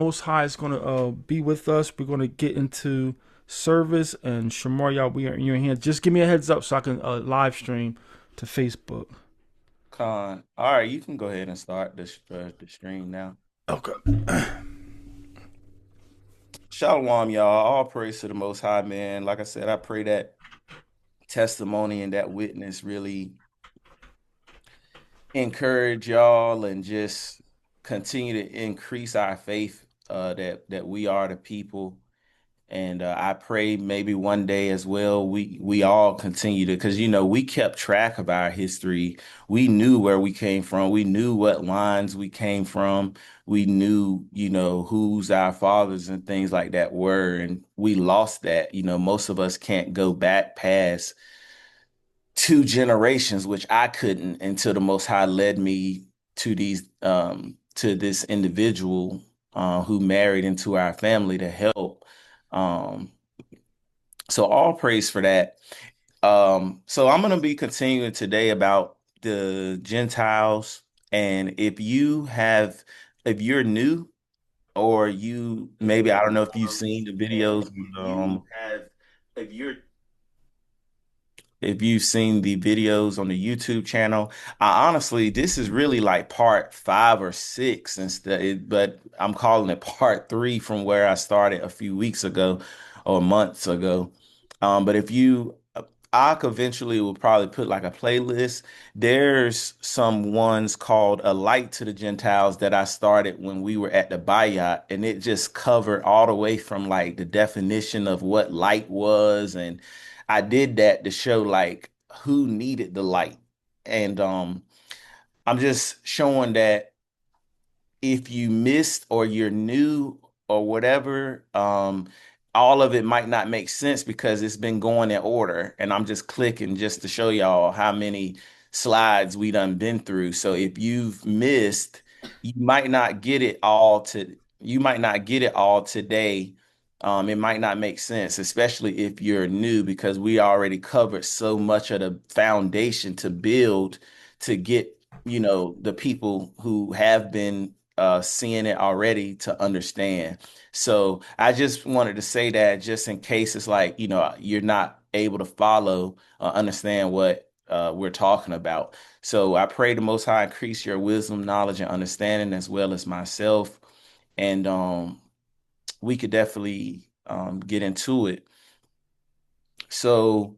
Most High is going to be with us. We're going to get into service, and Shamaryah, we are in your hands. Just give me a heads up so I can live stream to Facebook. Con. All right, you can go ahead and start the stream now. Okay. Shalom, y'all. All praise to the Most High, man. Like I said, I pray that testimony and that witness really encourage y'all and just continue to increase our faith that we are the people. And I pray maybe one day as well, we all continue to, because we kept track of our history. We knew where we came from. We knew what lines we came from. We knew, who's our fathers and things like that were. And we lost that. Most of us can't go back past two generations, which I couldn't until the Most High led me to this individual who married into our family to help. Um, so all praise for that. So I'm going to be continuing today about the Gentiles. And if you're new or you maybe, I don't know if you've seen the And videos, if you if you're if you've seen the videos on the YouTube channel, I honestly, this is really like part 5 or 6 instead, but I'm calling it part 3 from where I started a few weeks ago or months ago. But if you, I eventually will probably put like a playlist. There's some ones called A Light to the Gentiles that I started when we were at the Bayat, and it just covered all the way from like the definition of what light was, and I did that to show like who needed the light. And I'm just showing that if you missed or you're new or whatever, all of it might not make sense because it's been going in order. And I'm just clicking just to show y'all how many slides we done been through. So if you've missed, you might not get it all today. It might not make sense, especially if you're new, because we already covered so much of the foundation to build to get, the people who have been seeing it already to understand. So I just wanted to say that just in case it's like, you're not able to follow, understand what we're talking about. So I pray the Most High increase your wisdom, knowledge, and understanding as well as myself. And we could definitely get into it. So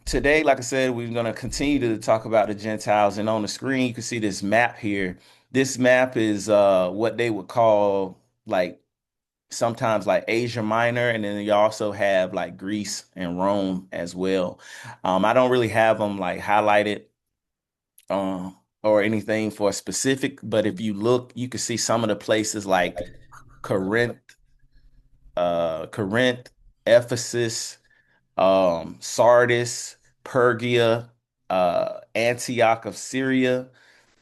today, like I said, we're going to continue to talk about the Gentiles. And on the screen, you can see this map here. This map is what they would call like sometimes like Asia Minor, and then you also have like Greece and Rome as well. I don't really have them like highlighted or anything for a specific, but if you look, you can see some of the places like Corinth, Corinth, Ephesus, Sardis, Pergia, Antioch of Syria,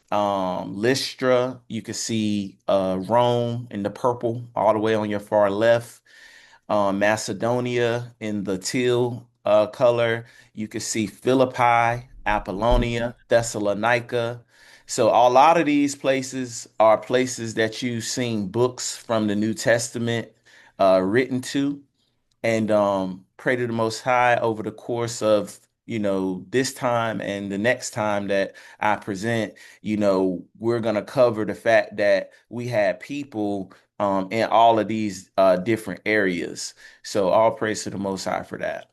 Lystra. You can see Rome in the purple all the way on your far left. Macedonia in the teal color. You can see Philippi, Apollonia, Thessalonica. So a lot of these places are places that you've seen books from the New Testament written to, and pray to the Most High over the course of this time and the next time that I present. We're gonna cover the fact that we had people in all of these different areas. So all praise to the Most High for that.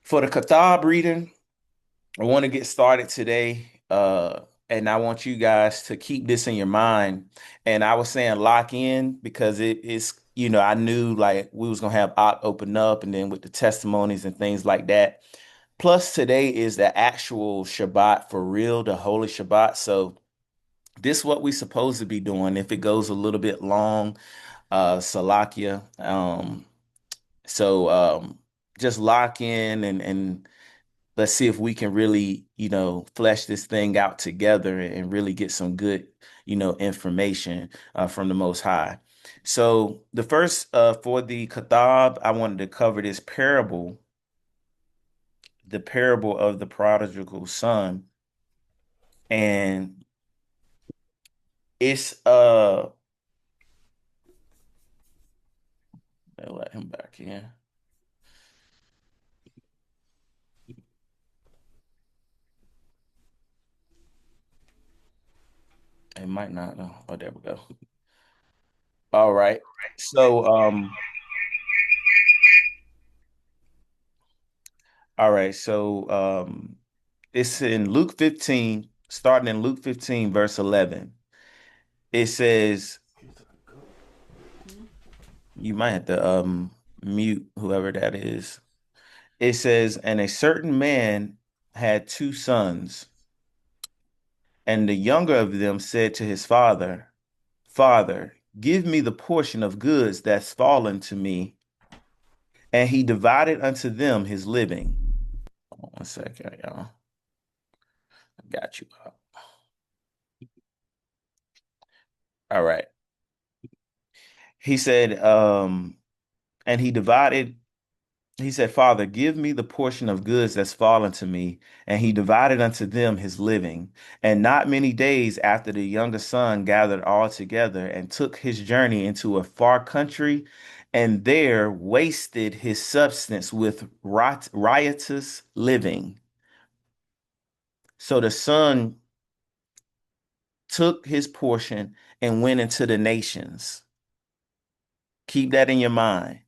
For the Kathab reading, I want to get started today. And I want you guys to keep this in your mind. And I was saying lock in because it's, I knew like we was gonna have Ott open up and then with the testimonies and things like that. Plus today is the actual Shabbat for real, the Holy Shabbat. So this is what we supposed to be doing. If it goes a little bit long, Salakia. So just lock in and let's see if we can really, flesh this thing out together and really get some good, information from the Most High. So the first for the Kathab, I wanted to cover this parable, the parable of the prodigal son. And It's they let him back in. It might not know. Oh, there we go. All right. So all right, so it's in Luke 15, starting in Luke 15, verse 11. It says, you might have to mute whoever that is. It says, and a certain man had two sons, and the younger of them said to his father, Father, give me the portion of goods that's fallen to me. And he divided unto them his living. One second, y'all. I got you. All right. He said, and he divided, he said, Father, give me the portion of goods that's fallen to me. And he divided unto them his living. And not many days after the younger son gathered all together and took his journey into a far country, and there wasted his substance with riotous living. So the son took his portion and went into the nations. Keep that in your mind.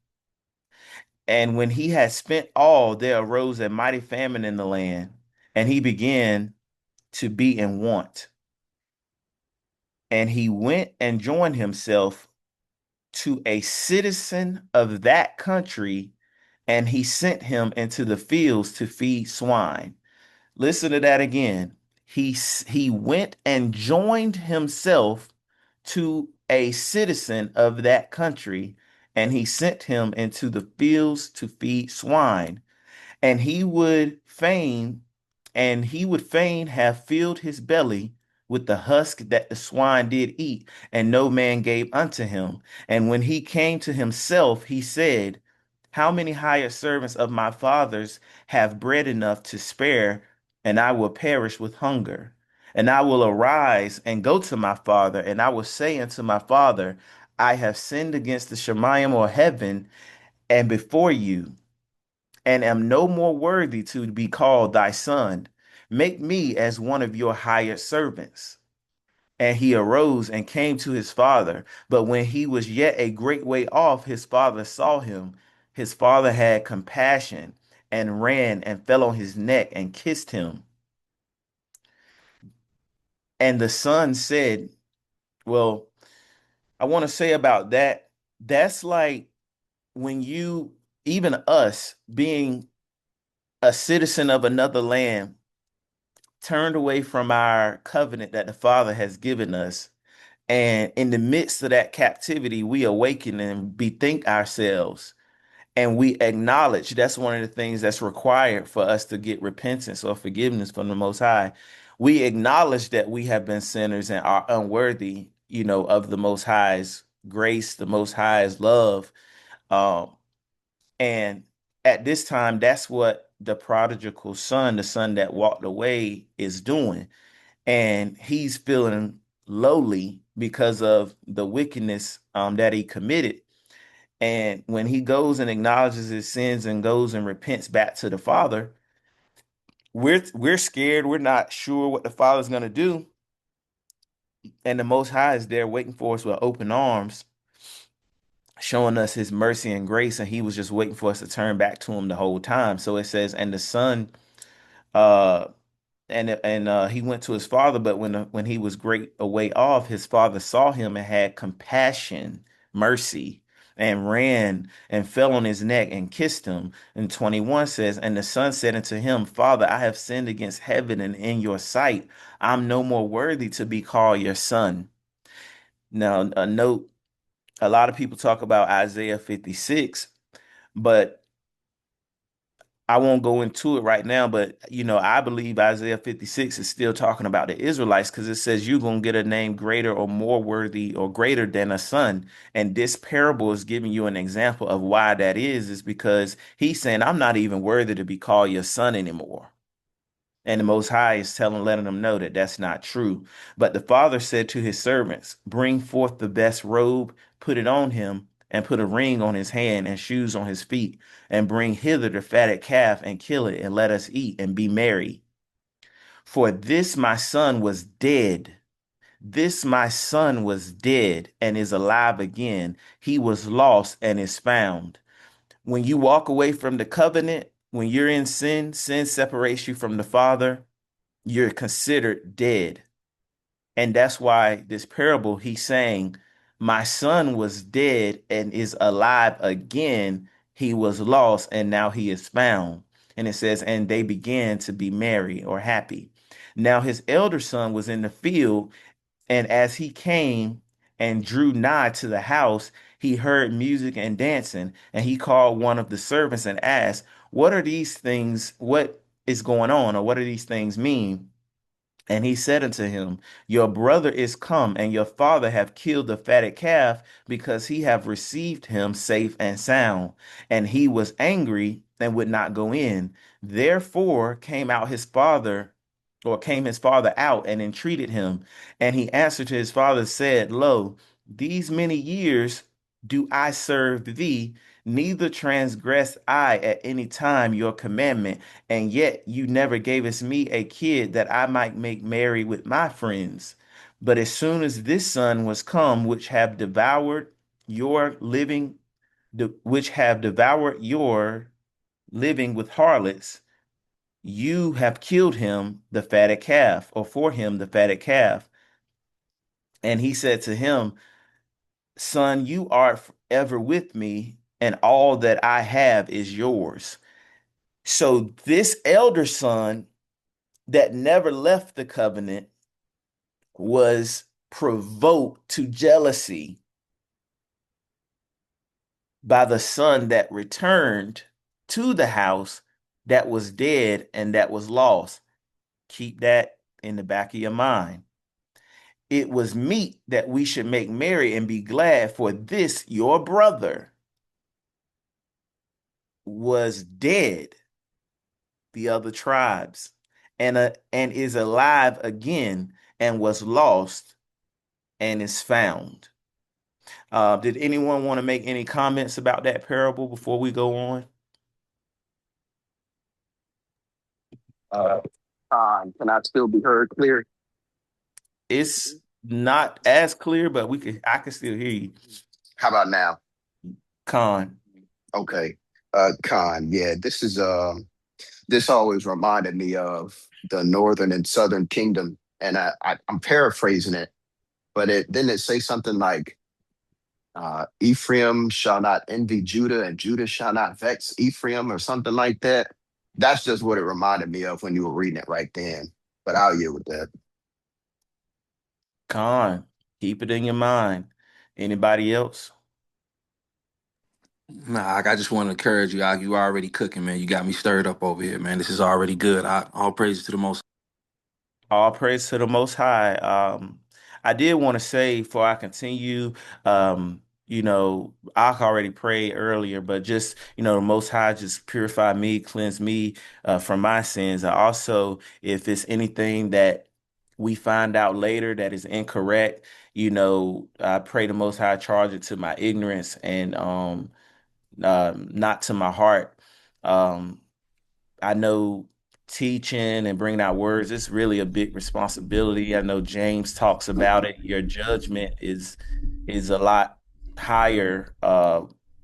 And when he had spent all, there arose a mighty famine in the land, and he began to be in want. And he went and joined himself to a citizen of that country, and he sent him into the fields to feed swine. Listen to that again. He went and joined himself to a citizen of that country, and he sent him into the fields to feed swine. And he would fain have filled his belly with the husk that the swine did eat, and no man gave unto him. And when he came to himself, he said, How many hired servants of my father's have bread enough to spare, and I will perish with hunger? And I will arise and go to my father, and I will say unto my father, I have sinned against the Shemayim or heaven, and before you, and am no more worthy to be called thy son. Make me as one of your hired servants. And he arose and came to his father. But when he was yet a great way off, his father saw him. His father had compassion and ran and fell on his neck and kissed him. And the son said, Well, I want to say about that, that's like when you, even us, being a citizen of another land, turned away from our covenant that the Father has given us. And in the midst of that captivity, we awaken and bethink ourselves, and we acknowledge that's one of the things that's required for us to get repentance or forgiveness from the Most High. We acknowledge that we have been sinners and are unworthy, of the Most High's grace, the Most High's love. Um, and at this time, that's what the prodigal son, the son that walked away, is doing, and he's feeling lowly because of the wickedness that he committed. And when he goes and acknowledges his sins and goes and repents back to the Father, we're scared. We're not sure what the Father's going to do, and the Most High is there waiting for us with open arms, showing us His mercy and grace, and He was just waiting for us to turn back to Him the whole time. So it says, and the Son. Uh, and he went to his father, but when he was great a way off, his father saw him and had compassion, mercy, and ran and fell on his neck and kissed him. And 21 says, and the son said unto him, Father, I have sinned against heaven and in your sight. I'm no more worthy to be called your son. Now, a note, a lot of people talk about Isaiah 56, but I won't go into it right now, but I believe Isaiah 56 is still talking about the Israelites, because it says you're going to get a name greater or more worthy or greater than a son. And this parable is giving you an example of why that is because he's saying, I'm not even worthy to be called your son anymore. And the Most High is letting them know that that's not true. But the father said to his servants, bring forth the best robe, put it on him, and put a ring on his hand and shoes on his feet, and bring hither the fatted calf and kill it, and let us eat and be merry. For this my son was dead. This my son was dead and is alive again. He was lost and is found. When you walk away from the covenant, when you're in sin, sin separates you from the Father, you're considered dead. And that's why this parable, he's saying, my son was dead and is alive again. He was lost and now he is found. And it says, and they began to be merry or happy. Now his elder son was in the field, and as he came and drew nigh to the house, he heard music and dancing. And he called one of the servants and asked, what are these things? What is going on? Or what do these things mean? And he said unto him, your brother is come, and your father have killed the fatted calf, because he have received him safe and sound. And he was angry and would not go in. Therefore came his father out and entreated him. And he answered to his father, said, lo, these many years do I serve thee, neither transgress I at any time your commandment, and yet you never gavest me a kid that I might make merry with my friends. But as soon as this son was come, your living, which have devoured your living with harlots, you have killed him the fatted calf, or for him the fatted calf. And he said to him, son, you art ever with me, and all that I have is yours. So this elder son that never left the covenant was provoked to jealousy by the son that returned to the house that was dead and that was lost. Keep that in the back of your mind. It was meet that we should make merry and be glad, for this your brother was dead, the other tribes, and is alive again, and was lost and is found. Did anyone want to make any comments about that parable before we go on? Uh, can I still be heard clear? It's not as clear, but I can still hear you. How about now? Con. Okay. Khan, yeah, this always reminded me of the northern and southern kingdom. And I'm paraphrasing it, but it didn't it say something like Ephraim shall not envy Judah and Judah shall not vex Ephraim or something like that. That's just what it reminded me of when you were reading it right then. But I'll yield with that. Con. Keep it in your mind. Anybody else? Nah, I just want to encourage you. You already cooking, man. You got me stirred up over here, man. This is already good. All praise to the most. All praise to the Most High. I did want to say before I continue, I already prayed earlier, but just, the Most High just purify me, cleanse me from my sins. And also, if it's anything that we find out later that is incorrect, I pray the Most High charge it to my ignorance and not to my heart. Um, I know teaching and bringing out words is really a big responsibility. I know James talks about it. Your judgment is a lot higher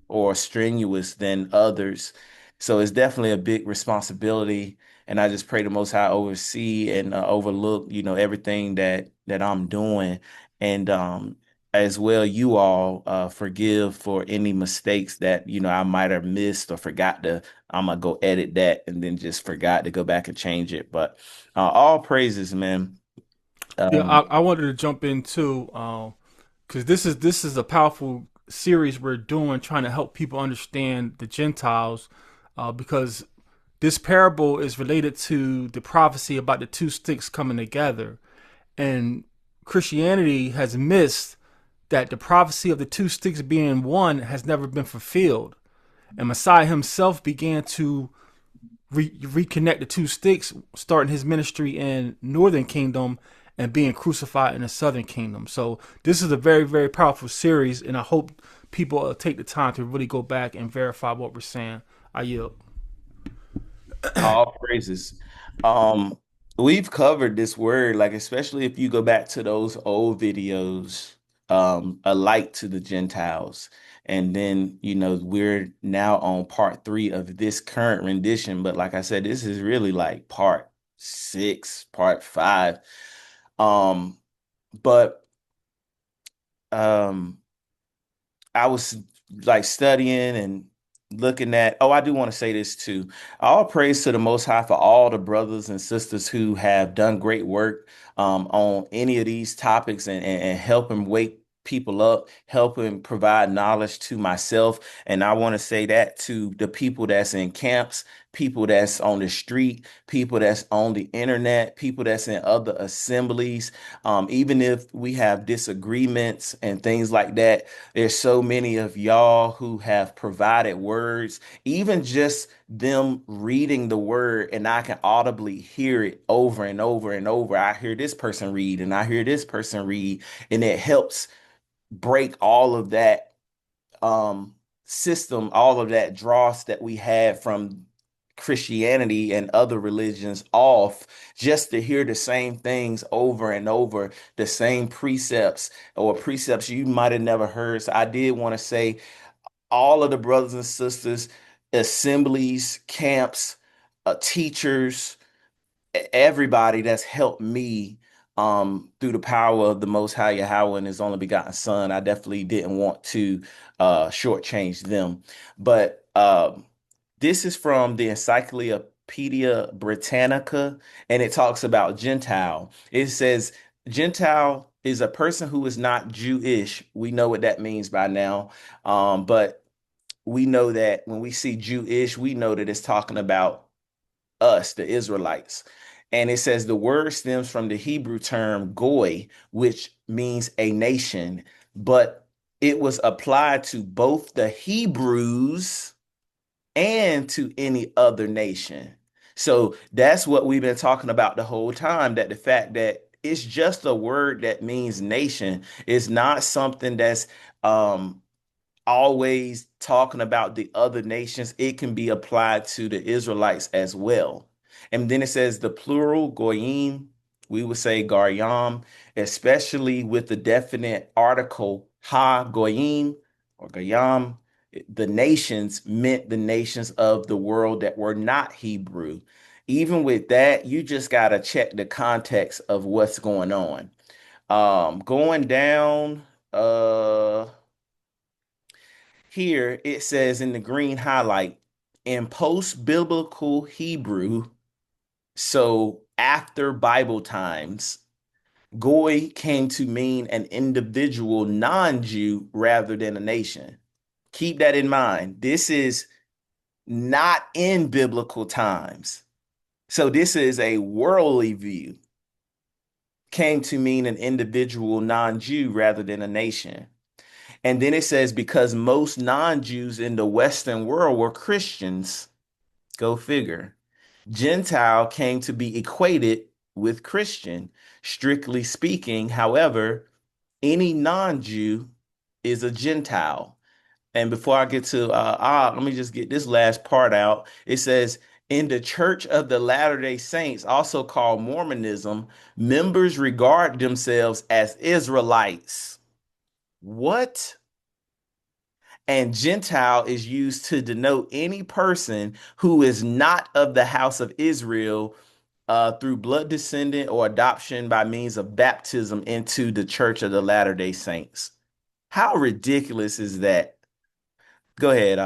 or strenuous than others. So it's definitely a big responsibility. And I just pray the Most High oversee and overlook, everything that I'm doing. And as well, you all forgive for any mistakes that, I might have missed or forgot to. I'm gonna go edit that and then just forgot to go back and change it. But all praises, man. Yeah, Um, I wanted to jump in too, because this is a powerful series we're doing, trying to help people understand the Gentiles, because this parable is related to the prophecy about the two sticks coming together, and Christianity has missed that the prophecy of the two sticks being one has never been fulfilled, and Messiah himself began to reconnect the two sticks, starting his ministry in Northern Kingdom and being crucified in the Southern Kingdom. So this is a very, very powerful series, and I hope people take the time to really go back and verify what we're saying. I yield. All praises. Um, we've covered this word, like especially if you go back to those old videos, a light to the Gentiles. And then, we're now on part 3 of this current rendition. But like I said, this is really like part 6, part 5. Um, but um I was like studying and looking at, I do want to say this too. All praise to the Most High for all the brothers and sisters who have done great work on any of these topics and helping wake people up, helping provide knowledge to myself. And I want to say that to the people that's in camps, people that's on the street, people that's on the internet, people that's in other assemblies. Even if we have disagreements and things like that, there's so many of y'all who have provided words, even just them reading the word, and I can audibly hear it over and over and over. I hear this person read, and I hear this person read, and it helps break all of that um, system, all of that dross that we had from Christianity and other religions off, just to hear the same things over and over, the same precepts or precepts you might have never heard. So I did want to say all of the brothers and sisters, assemblies, camps, teachers, everybody that's helped me through the power of the Most High Yahweh and His only begotten Son. I definitely didn't want to shortchange them. But this is from the Encyclopedia Britannica, and it talks about Gentile. It says Gentile is a person who is not Jewish. We know what that means by now. But we know that when we see Jewish, we know that it's talking about us, the Israelites. And it says the word stems from the Hebrew term goy, which means a nation, but it was applied to both the Hebrews and to any other nation. So that's what we've been talking about the whole time, that the fact that it's just a word that means nation is not something that's always talking about the other nations. It can be applied to the Israelites as well. And then it says the plural goyim, we would say garyam, especially with the definite article ha goyim or gayam. The nations meant the nations of the world that were not Hebrew. Even with that, you just got to check the context of what's going on. Going down, here it says in the green highlight, in post-biblical Hebrew, so after Bible times, Goy came to mean an individual non-Jew rather than a nation. Keep that in mind. This is not in biblical times. So this is a worldly view. Came to mean an individual non-Jew rather than a nation. And then it says, because most non-Jews in the Western world were Christians, go figure. Gentile came to be equated with Christian. Strictly speaking, however, any non-Jew is a Gentile. And before I get to let me just get this last part out. It says, in the Church of the Latter-day Saints, also called Mormonism, members regard themselves as Israelites. What? And Gentile is used to denote any person who is not of the house of Israel through blood descendant or adoption by means of baptism into the Church of the Latter-day Saints. How ridiculous is that? Go ahead,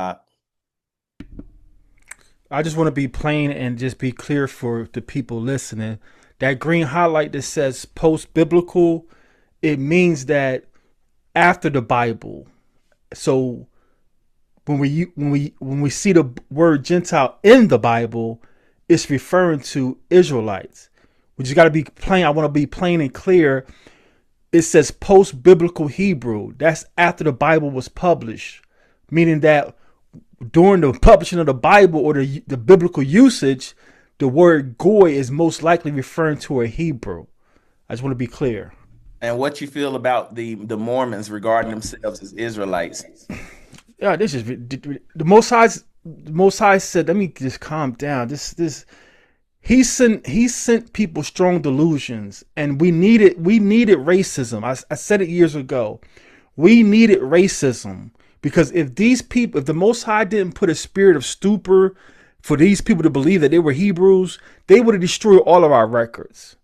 I just want to be plain and just be clear for the people listening. That green highlight that says post biblical, it means that after the Bible. So when we see the word Gentile in the Bible, it's referring to Israelites. We just got to be plain. I want to be plain and clear. It says post biblical Hebrew. That's after the Bible was published, meaning that during the publishing of the Bible or the biblical usage, the word goy is most likely referring to a Hebrew. I just want to be clear. And what you feel about the Mormons regarding themselves as Israelites? Yeah, this is the Most High. The Most High said, "Let me just calm down." This he sent people strong delusions, and we needed racism. I said it years ago. We needed racism because if the Most High didn't put a spirit of stupor for these people to believe that they were Hebrews, they would have destroyed all of our records.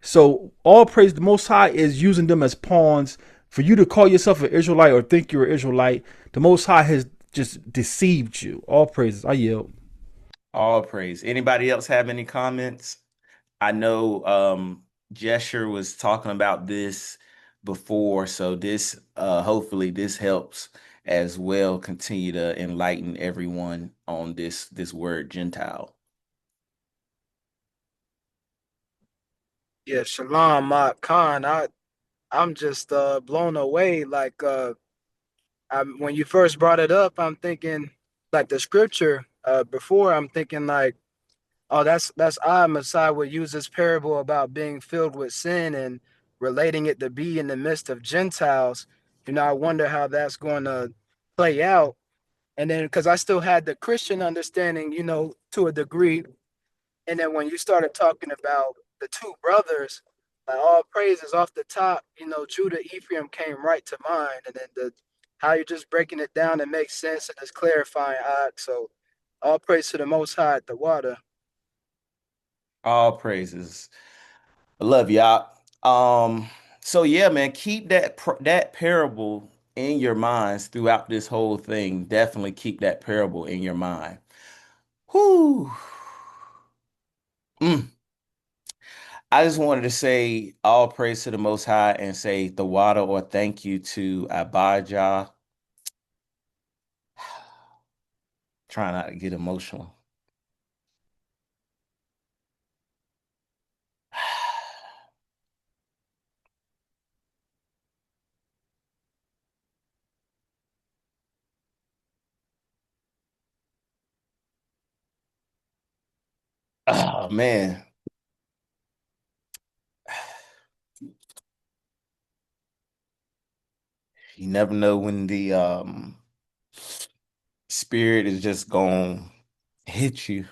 So all praise the Most High is using them as pawns for you to call yourself an Israelite or think you're an Israelite. The Most High has just deceived you. All praises. I yield. All praise. Anybody else have any comments? I know Jesher was talking about this before, so this hopefully this helps as well continue to enlighten everyone on this word Gentile. Yeah, Shalom, Khan. I'm just blown away. Like when you first brought it up, I'm thinking like the scripture before. I'm thinking like, oh, that's odd. Messiah would use this parable about being filled with sin and relating it to be in the midst of Gentiles. I wonder how that's going to play out. And then because I still had the Christian understanding, to a degree. And then when you started talking about the two brothers, like all praises off the top, Judah, Ephraim came right to mind. And then how you're just breaking it down and makes sense and just clarifying. So all praise to the Most High at the water. All praises. I love y'all. So yeah, man, keep that parable in your minds throughout this whole thing. Definitely keep that parable in your mind. Whew. Mm. I just wanted to say all praise to the Most High and say the water or thank you to Abijah. Try not to get emotional. Oh man. You never know when the spirit is just gonna hit you.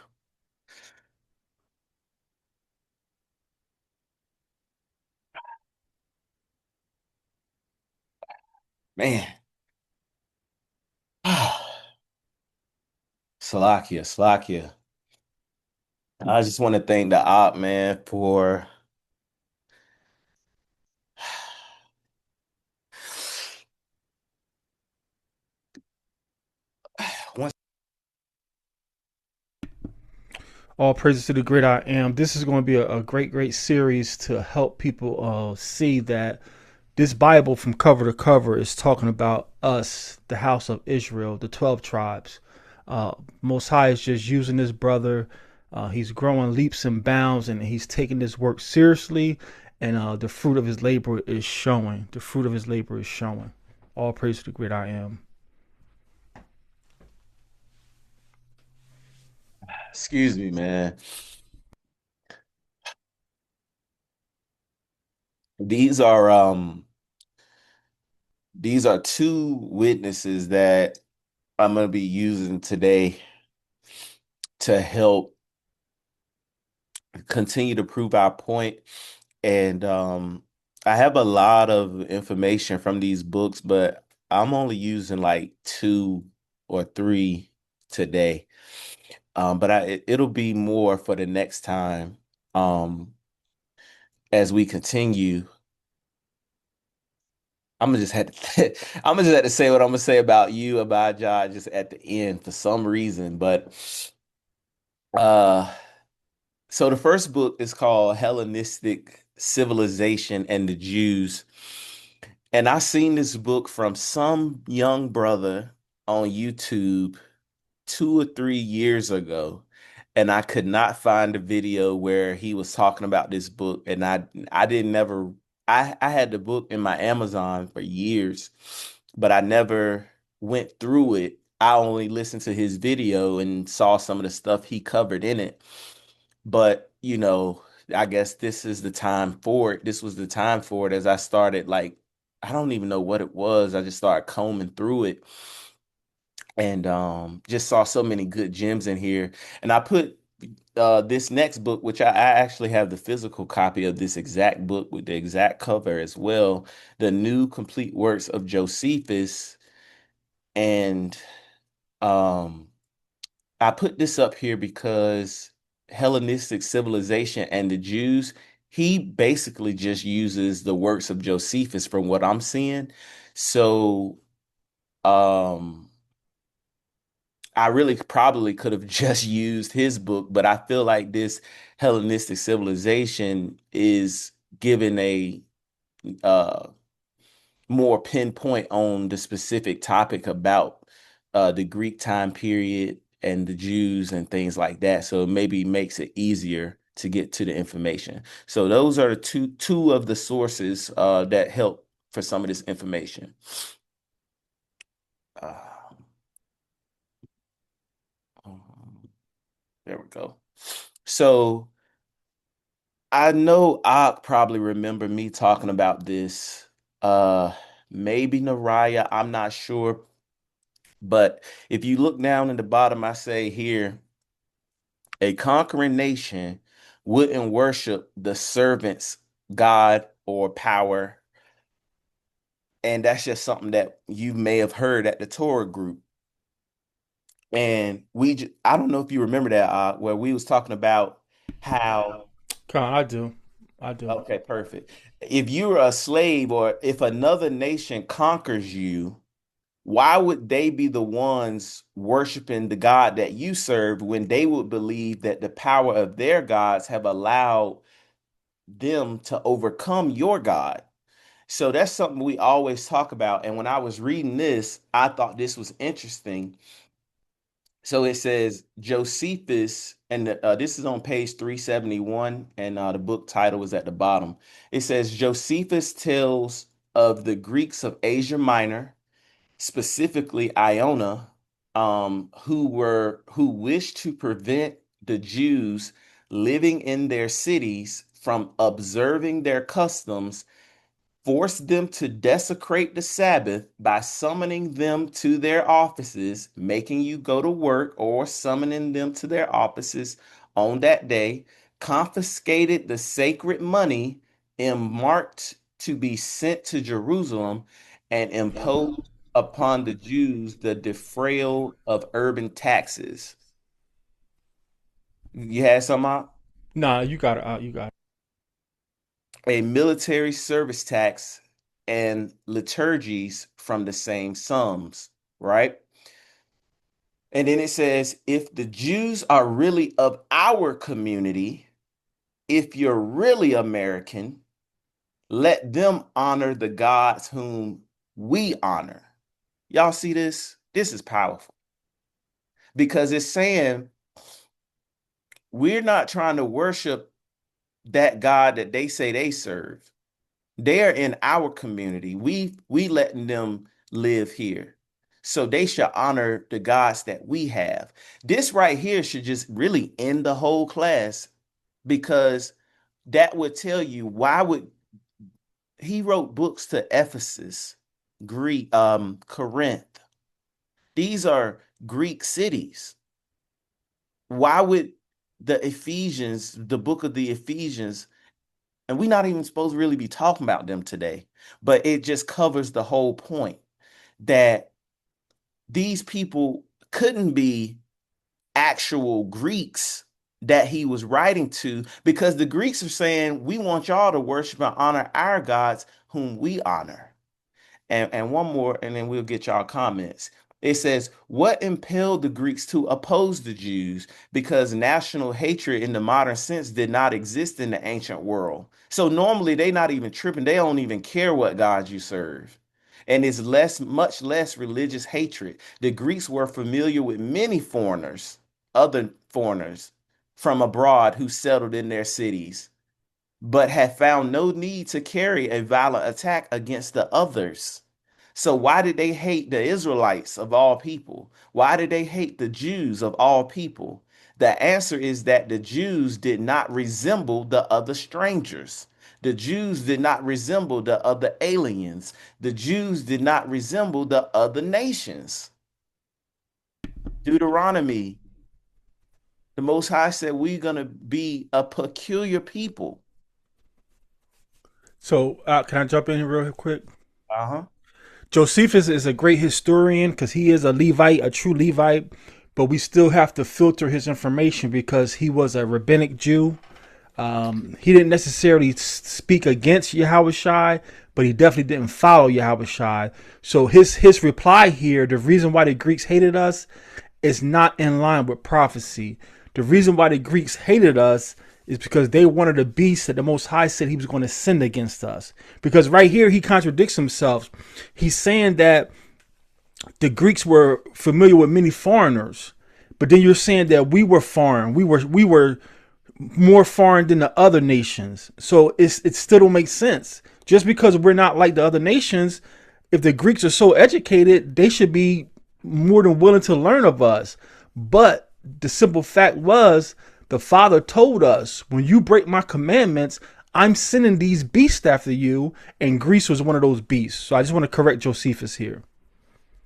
Man. Salakia, Salakia. I just want to thank the op man for once. All praises to the great I am. This is going to be a great, great series to help people see that this Bible from cover to cover is talking about us, the house of Israel, the 12 tribes. Most High is just using this brother. He's growing leaps and bounds, and he's taking this work seriously. And the fruit of his labor is showing. The fruit of his labor is showing. All praise to the great I am. Excuse me, man. These are these are two witnesses that I'm gonna be using today to help continue to prove our point. And I have a lot of information from these books, but I'm only using like two or three today. But it'll be more for the next time as we continue. I'm gonna just have to I'm gonna just have to say what I'm gonna say about you, Abijah, just at the end for some reason. But uh so the first book is called Hellenistic Civilization and the Jews. And I seen this book from some young brother on YouTube 2 or 3 years ago. And I could not find a video where he was talking about this book. And I didn't never I had the book in my Amazon for years, but I never went through it I only listened to his video and saw some of the stuff he covered in it. But, I guess this is the time for it. This was the time for it as I started, like, I don't even know what it was. I just started combing through it and just saw so many good gems in here. And I put this next book, which I actually have the physical copy of this exact book with the exact cover as well, The New Complete Works of Josephus. And um, I put this up here because Hellenistic civilization and the Jews, he basically just uses the works of Josephus from what I'm seeing. So, um, I really probably could have just used his book, but I feel like this Hellenistic civilization is given a uh, more pinpoint on the specific topic about the Greek time period and the Jews and things like that. So it maybe makes it easier to get to the information. So those are the two of the sources that help for some of this information. Uh, there we go. So I know I probably remember me talking about this. Uh, Maybe Nariah, I'm not sure. But if you look down in the bottom, I say here, a conquering nation wouldn't worship the servant's God or power. And that's just something that you may have heard at the Torah group. And I don't know if you remember that, where we was talking about how, Con, I do. I do. okay, perfect. If you're a slave or if another nation conquers you, why would they be the ones worshiping the God that you serve when they would believe that the power of their gods have allowed them to overcome your God? So that's something we always talk about. And when I was reading this, I thought this was interesting. So it says Josephus, and this is on page 371, and the book title is at the bottom. It says Josephus tells of the Greeks of Asia Minor, specifically Iona, who wished to prevent the Jews living in their cities from observing their customs, forced them to desecrate the Sabbath by summoning them to their offices, making you go to work or summoning them to their offices on that day, confiscated the sacred money and marked to be sent to Jerusalem, and imposed upon the Jews the defrayal of urban taxes. You had some out? Nah, you got it. You got it. A military service tax and liturgies from the same sums, right? And then it says, if the Jews are really of our community, if you're really American, let them honor the gods whom we honor. Y'all see this? This is powerful because it's saying we're not trying to worship that God that they say they serve. They're in our community. We letting them live here. So they should honor the gods that we have. This right here should just really end the whole class because that would tell you why would he wrote books to Ephesus, Greek, Corinth. These are Greek cities. Why would the Ephesians, the book of the Ephesians, and we're not even supposed to really be talking about them today, but it just covers the whole point that these people couldn't be actual Greeks that he was writing to because the Greeks are saying, we want y'all to worship and honor our gods whom we honor. And one more, and then we'll get y'all comments. It says, what impelled the Greeks to oppose the Jews? Because national hatred in the modern sense did not exist in the ancient world. So normally they not even tripping. They don't even care what God you serve. And it's much less religious hatred. The Greeks were familiar with many foreigners, other foreigners from abroad who settled in their cities, but had found no need to carry a violent attack against the others. So why did they hate the Israelites of all people? Why did they hate the Jews of all people? The answer is that the Jews did not resemble the other strangers. The Jews did not resemble the other aliens. The Jews did not resemble the other nations. Deuteronomy, the Most High said we're going to be a peculiar people. So can I jump in here real quick? Uh-huh. Josephus is a great historian because he is a Levite, a true Levite, but we still have to filter his information because he was a rabbinic Jew. He didn't necessarily speak against Yahushua, but he definitely didn't follow Yahushua. So his reply here, the reason why the Greeks hated us is not in line with prophecy. The reason why the Greeks hated us is because they wanted a beast that the Most High said he was going to send against us. Because right here he contradicts himself. He's saying that the Greeks were familiar with many foreigners, but then you're saying that we were foreign. We were more foreign than the other nations. So it still don't make sense. Just because we're not like the other nations, if the Greeks are so educated, they should be more than willing to learn of us. But the simple fact was, the Father told us, when you break my commandments, I'm sending these beasts after you, and Greece was one of those beasts. So I just want to correct Josephus here.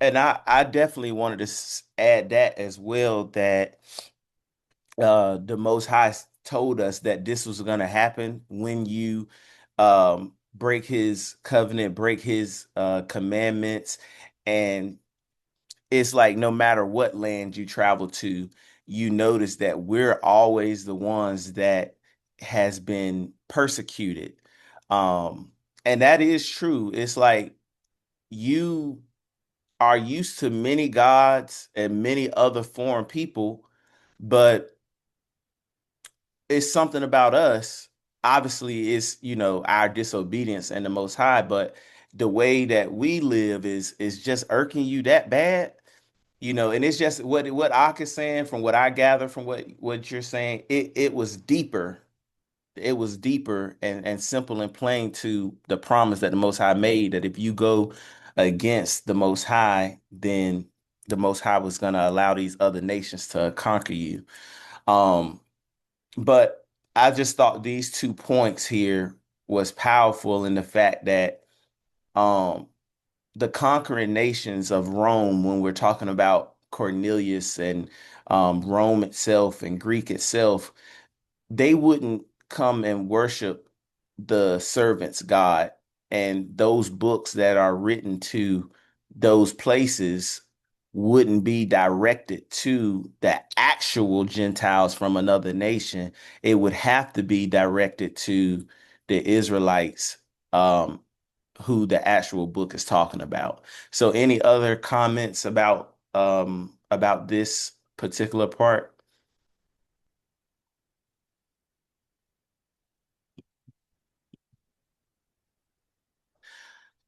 And I definitely wanted to add that as well, that the Most High told us that this was going to happen when you break his covenant, break his commandments. And it's like no matter what land you travel to, you notice that we're always the ones that has been persecuted. And that is true. It's like you are used to many gods and many other foreign people, but it's something about us. Obviously, it's our disobedience and the Most High, but the way that we live is just irking you that bad. And it's just what Ak is saying, from what I gather from what you're saying, it was deeper. It was deeper and simple and plain to the promise that the Most High made, that if you go against the Most High, then the Most High was going to allow these other nations to conquer you. Um, but I just thought these 2 points here was powerful in the fact that um, the conquering nations of Rome, when we're talking about Cornelius and Rome itself and Greek itself, they wouldn't come and worship the servant's God. And those books that are written to those places wouldn't be directed to the actual Gentiles from another nation. It would have to be directed to the Israelites, who the actual book is talking about. So any other comments about this particular part?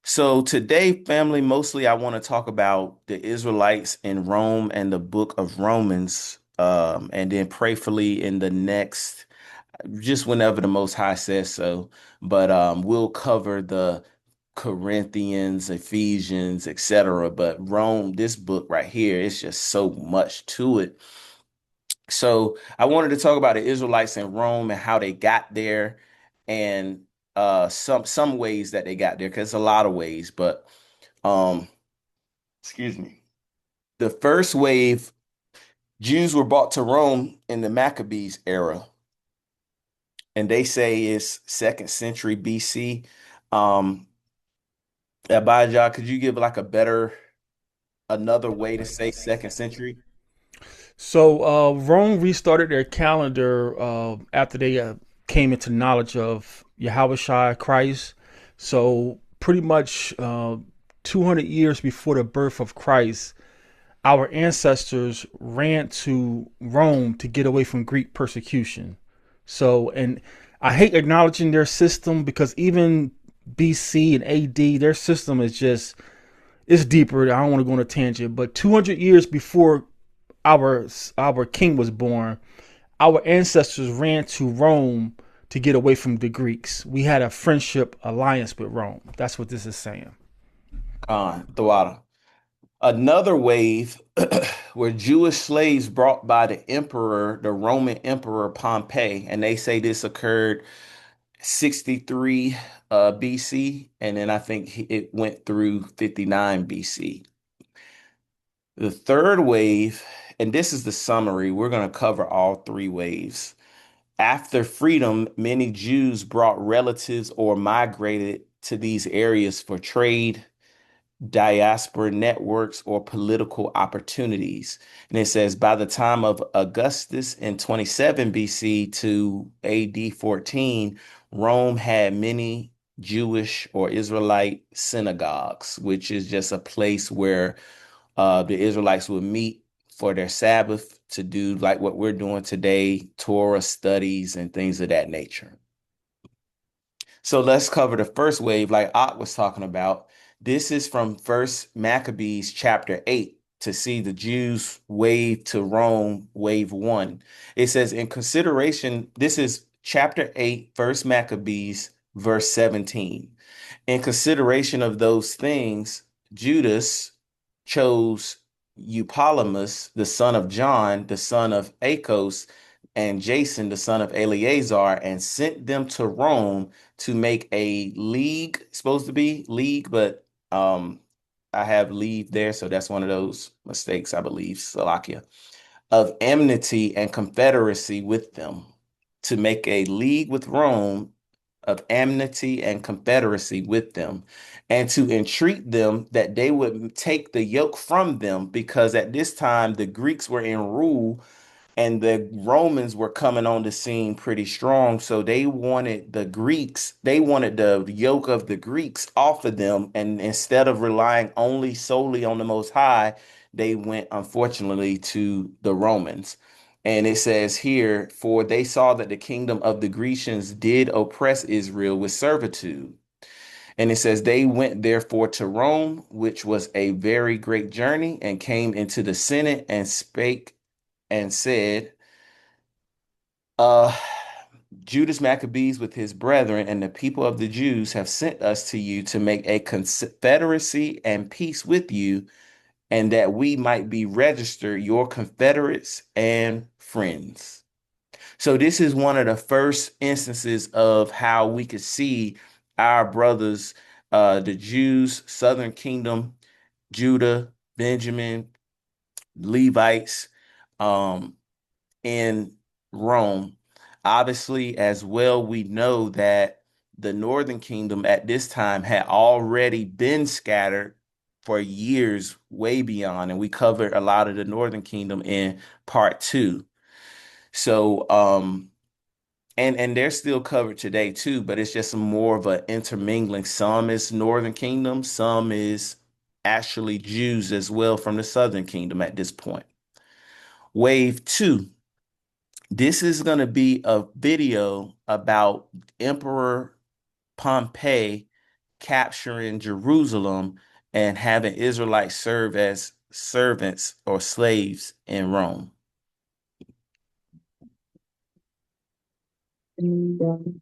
So today, family, mostly I want to talk about the Israelites in Rome and the book of Romans, and then prayerfully in the next, just whenever the Most High says so. But we'll cover the Corinthians, Ephesians, etc. But Rome, this book right here, it's just so much to it. So I wanted to talk about the Israelites in Rome and how they got there, and some ways that they got there, because it's a lot of ways. But um, excuse me. The first wave, Jews were brought to Rome in the Maccabees era, and they say it's second century BC. Um, Abijah, could you give like another way to say second century? So Rome restarted their calendar after they came into knowledge of Yahushua Christ. So pretty much 200 years before the birth of Christ, our ancestors ran to Rome to get away from Greek persecution. So, and I hate acknowledging their system because even BC and AD, their system is just, it's deeper. I don't want to go on a tangent, but 200 years before our king was born, our ancestors ran to Rome to get away from the Greeks. We had a friendship alliance with Rome. That's what this is saying. The water. Another wave were Jewish slaves brought by the emperor, the Roman emperor Pompey, and they say this occurred 63 BC, and then I think it went through 59 BC. The third wave, and this is the summary, we're going to cover all three waves. After freedom, many Jews brought relatives or migrated to these areas for trade, diaspora networks, or political opportunities. And it says by the time of Augustus in 27 BC to AD 14, Rome had many Jewish or Israelite synagogues, which is just a place where the Israelites would meet for their Sabbath to do like what we're doing today, Torah studies and things of that nature. So let's cover the first wave like Ott was talking about. This is from First Maccabees chapter 8 to see the Jews wave to Rome, wave 1. It says in consideration, this is chapter 8, First Maccabees, verse 17. In consideration of those things, Judas chose Eupolemus, the son of John, the son of Achos, and Jason, the son of Eleazar, and sent them to Rome to make a league, supposed to be league, but I have leave there, so that's one of those mistakes, I believe, Salakia, of enmity and confederacy with them, to make a league with Rome of enmity and confederacy with them, and to entreat them that they would take the yoke from them, because at this time the Greeks were in rule and the Romans were coming on the scene pretty strong. So they wanted the yoke of the Greeks off of them. And instead of relying only solely on the Most High, they went, unfortunately, to the Romans. And it says here, for they saw that the kingdom of the Grecians did oppress Israel with servitude. And it says, they went therefore to Rome, which was a very great journey, and came into the Senate and spake and said, uh, Judas Maccabees with his brethren and the people of the Jews have sent us to you to make a confederacy and peace with you, and that we might be registered your confederates and friends. So this is one of the first instances of how we could see our brothers, the Jews, Southern Kingdom, Judah, Benjamin, Levites, um, in Rome. Obviously, as well, we know that the Northern Kingdom at this time had already been scattered for years, way beyond, and we covered a lot of the Northern Kingdom in part 2. So, and they're still covered today too, but it's just more of an intermingling. Some is Northern Kingdom, some is actually Jews as well from the Southern Kingdom at this point. Wave 2. This is going to be a video about Emperor Pompey capturing Jerusalem and having Israelites serve as servants or slaves in Rome. When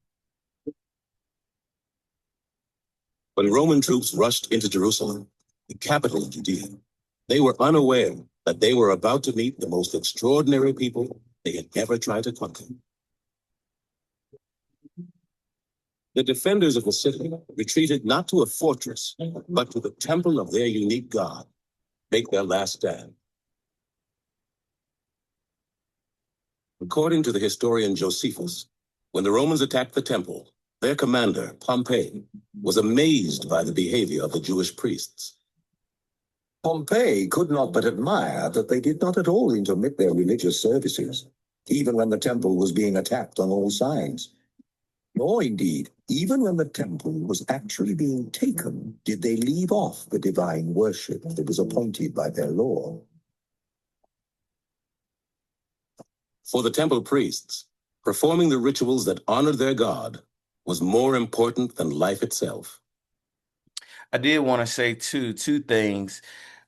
Roman troops rushed into Jerusalem, the capital of Judea, they were unaware that they were about to meet the most extraordinary people they had ever tried to conquer. The defenders of the city retreated not to a fortress, but to the temple of their unique God, make their last stand. According to the historian Josephus, when the Romans attacked the temple, their commander, Pompey, was amazed by the behavior of the Jewish priests. Pompey could not but admire that they did not at all intermit their religious services, even when the temple was being attacked on all sides. Nor, indeed, even when the temple was actually being taken, did they leave off the divine worship that was appointed by their law. For the temple priests, performing the rituals that honored their God was more important than life itself. I did want to say two things.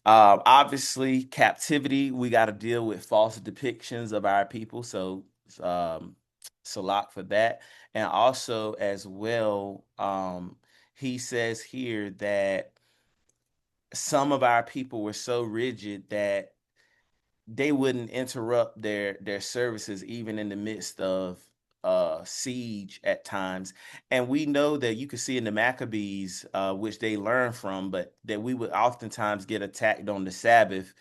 Obviously, captivity, we got to deal with false depictions of our people. So, salak for that. And also, as well, he says here that some of our people were so rigid that they wouldn't interrupt their services even in the midst of siege at times. And we know that you can see in the Maccabees, which they learned from, but that we would oftentimes get attacked on the Sabbath,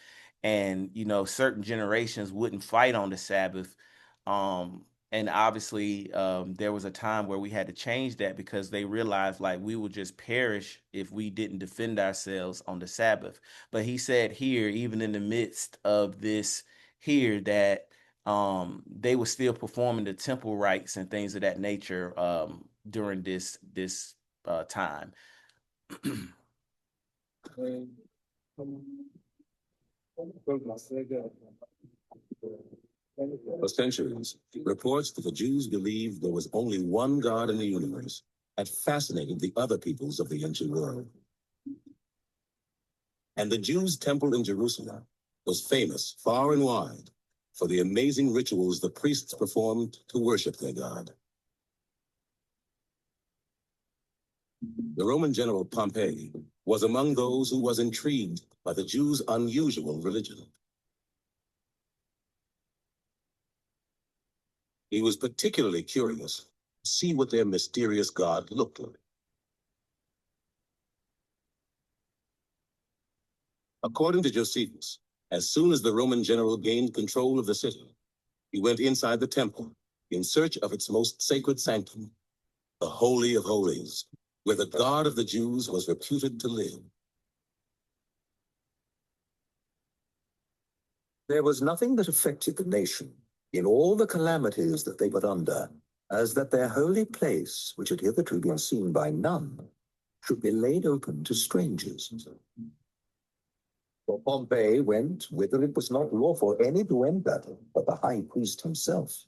and certain generations wouldn't fight on the Sabbath. And obviously, there was a time where we had to change that because they realized like we would just perish if we didn't defend ourselves on the Sabbath. But he said here, even in the midst of this here, that they were still performing the temple rites and things of that nature during this time. For centuries, reports that the Jews believed there was only one God in the universe had fascinated the other peoples of the ancient world. And the Jews' temple in Jerusalem was famous far and wide for the amazing rituals the priests performed to worship their God. The Roman general Pompey was among those who was intrigued by the Jews' unusual religion. He was particularly curious to see what their mysterious God looked like. According to Josephus, as soon as the Roman general gained control of the city, he went inside the temple in search of its most sacred sanctum, the Holy of Holies, where the God of the Jews was reputed to live. There was nothing that affected the nation in all the calamities that they were under, as that their holy place, which had hitherto been seen by none, should be laid open to strangers. For Pompey went whither it was not lawful any to enter but the high priest himself.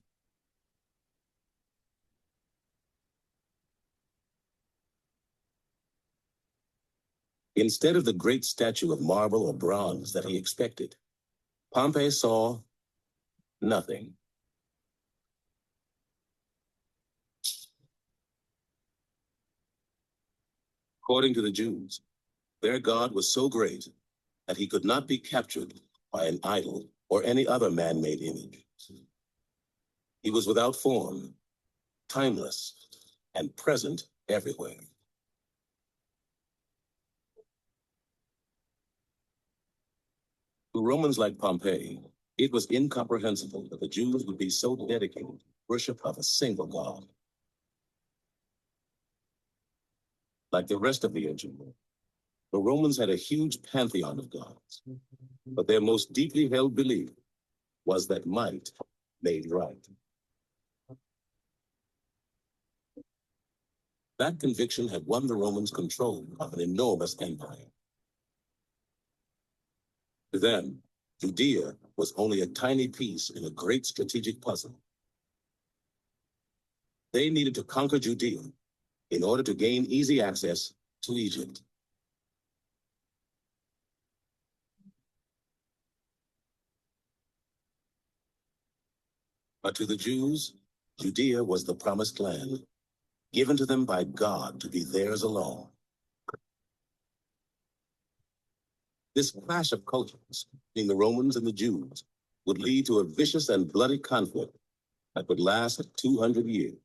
Instead of the great statue of marble or bronze that he expected, Pompey saw nothing. According to the Jews, their God was so great that he could not be captured by an idol or any other man-made image. He was without form, timeless, and present everywhere. To Romans like Pompey, it was incomprehensible that the Jews would be so dedicated to worship of a single God. Like the rest of the ancient world, the Romans had a huge pantheon of gods, but their most deeply held belief was that might made right. That conviction had won the Romans control of an enormous empire. To them, Judea was only a tiny piece in a great strategic puzzle. They needed to conquer Judea in order to gain easy access to Egypt. But to the Jews, Judea was the promised land, given to them by God to be theirs alone. This clash of cultures between the Romans and the Jews would lead to a vicious and bloody conflict that would last 200 years.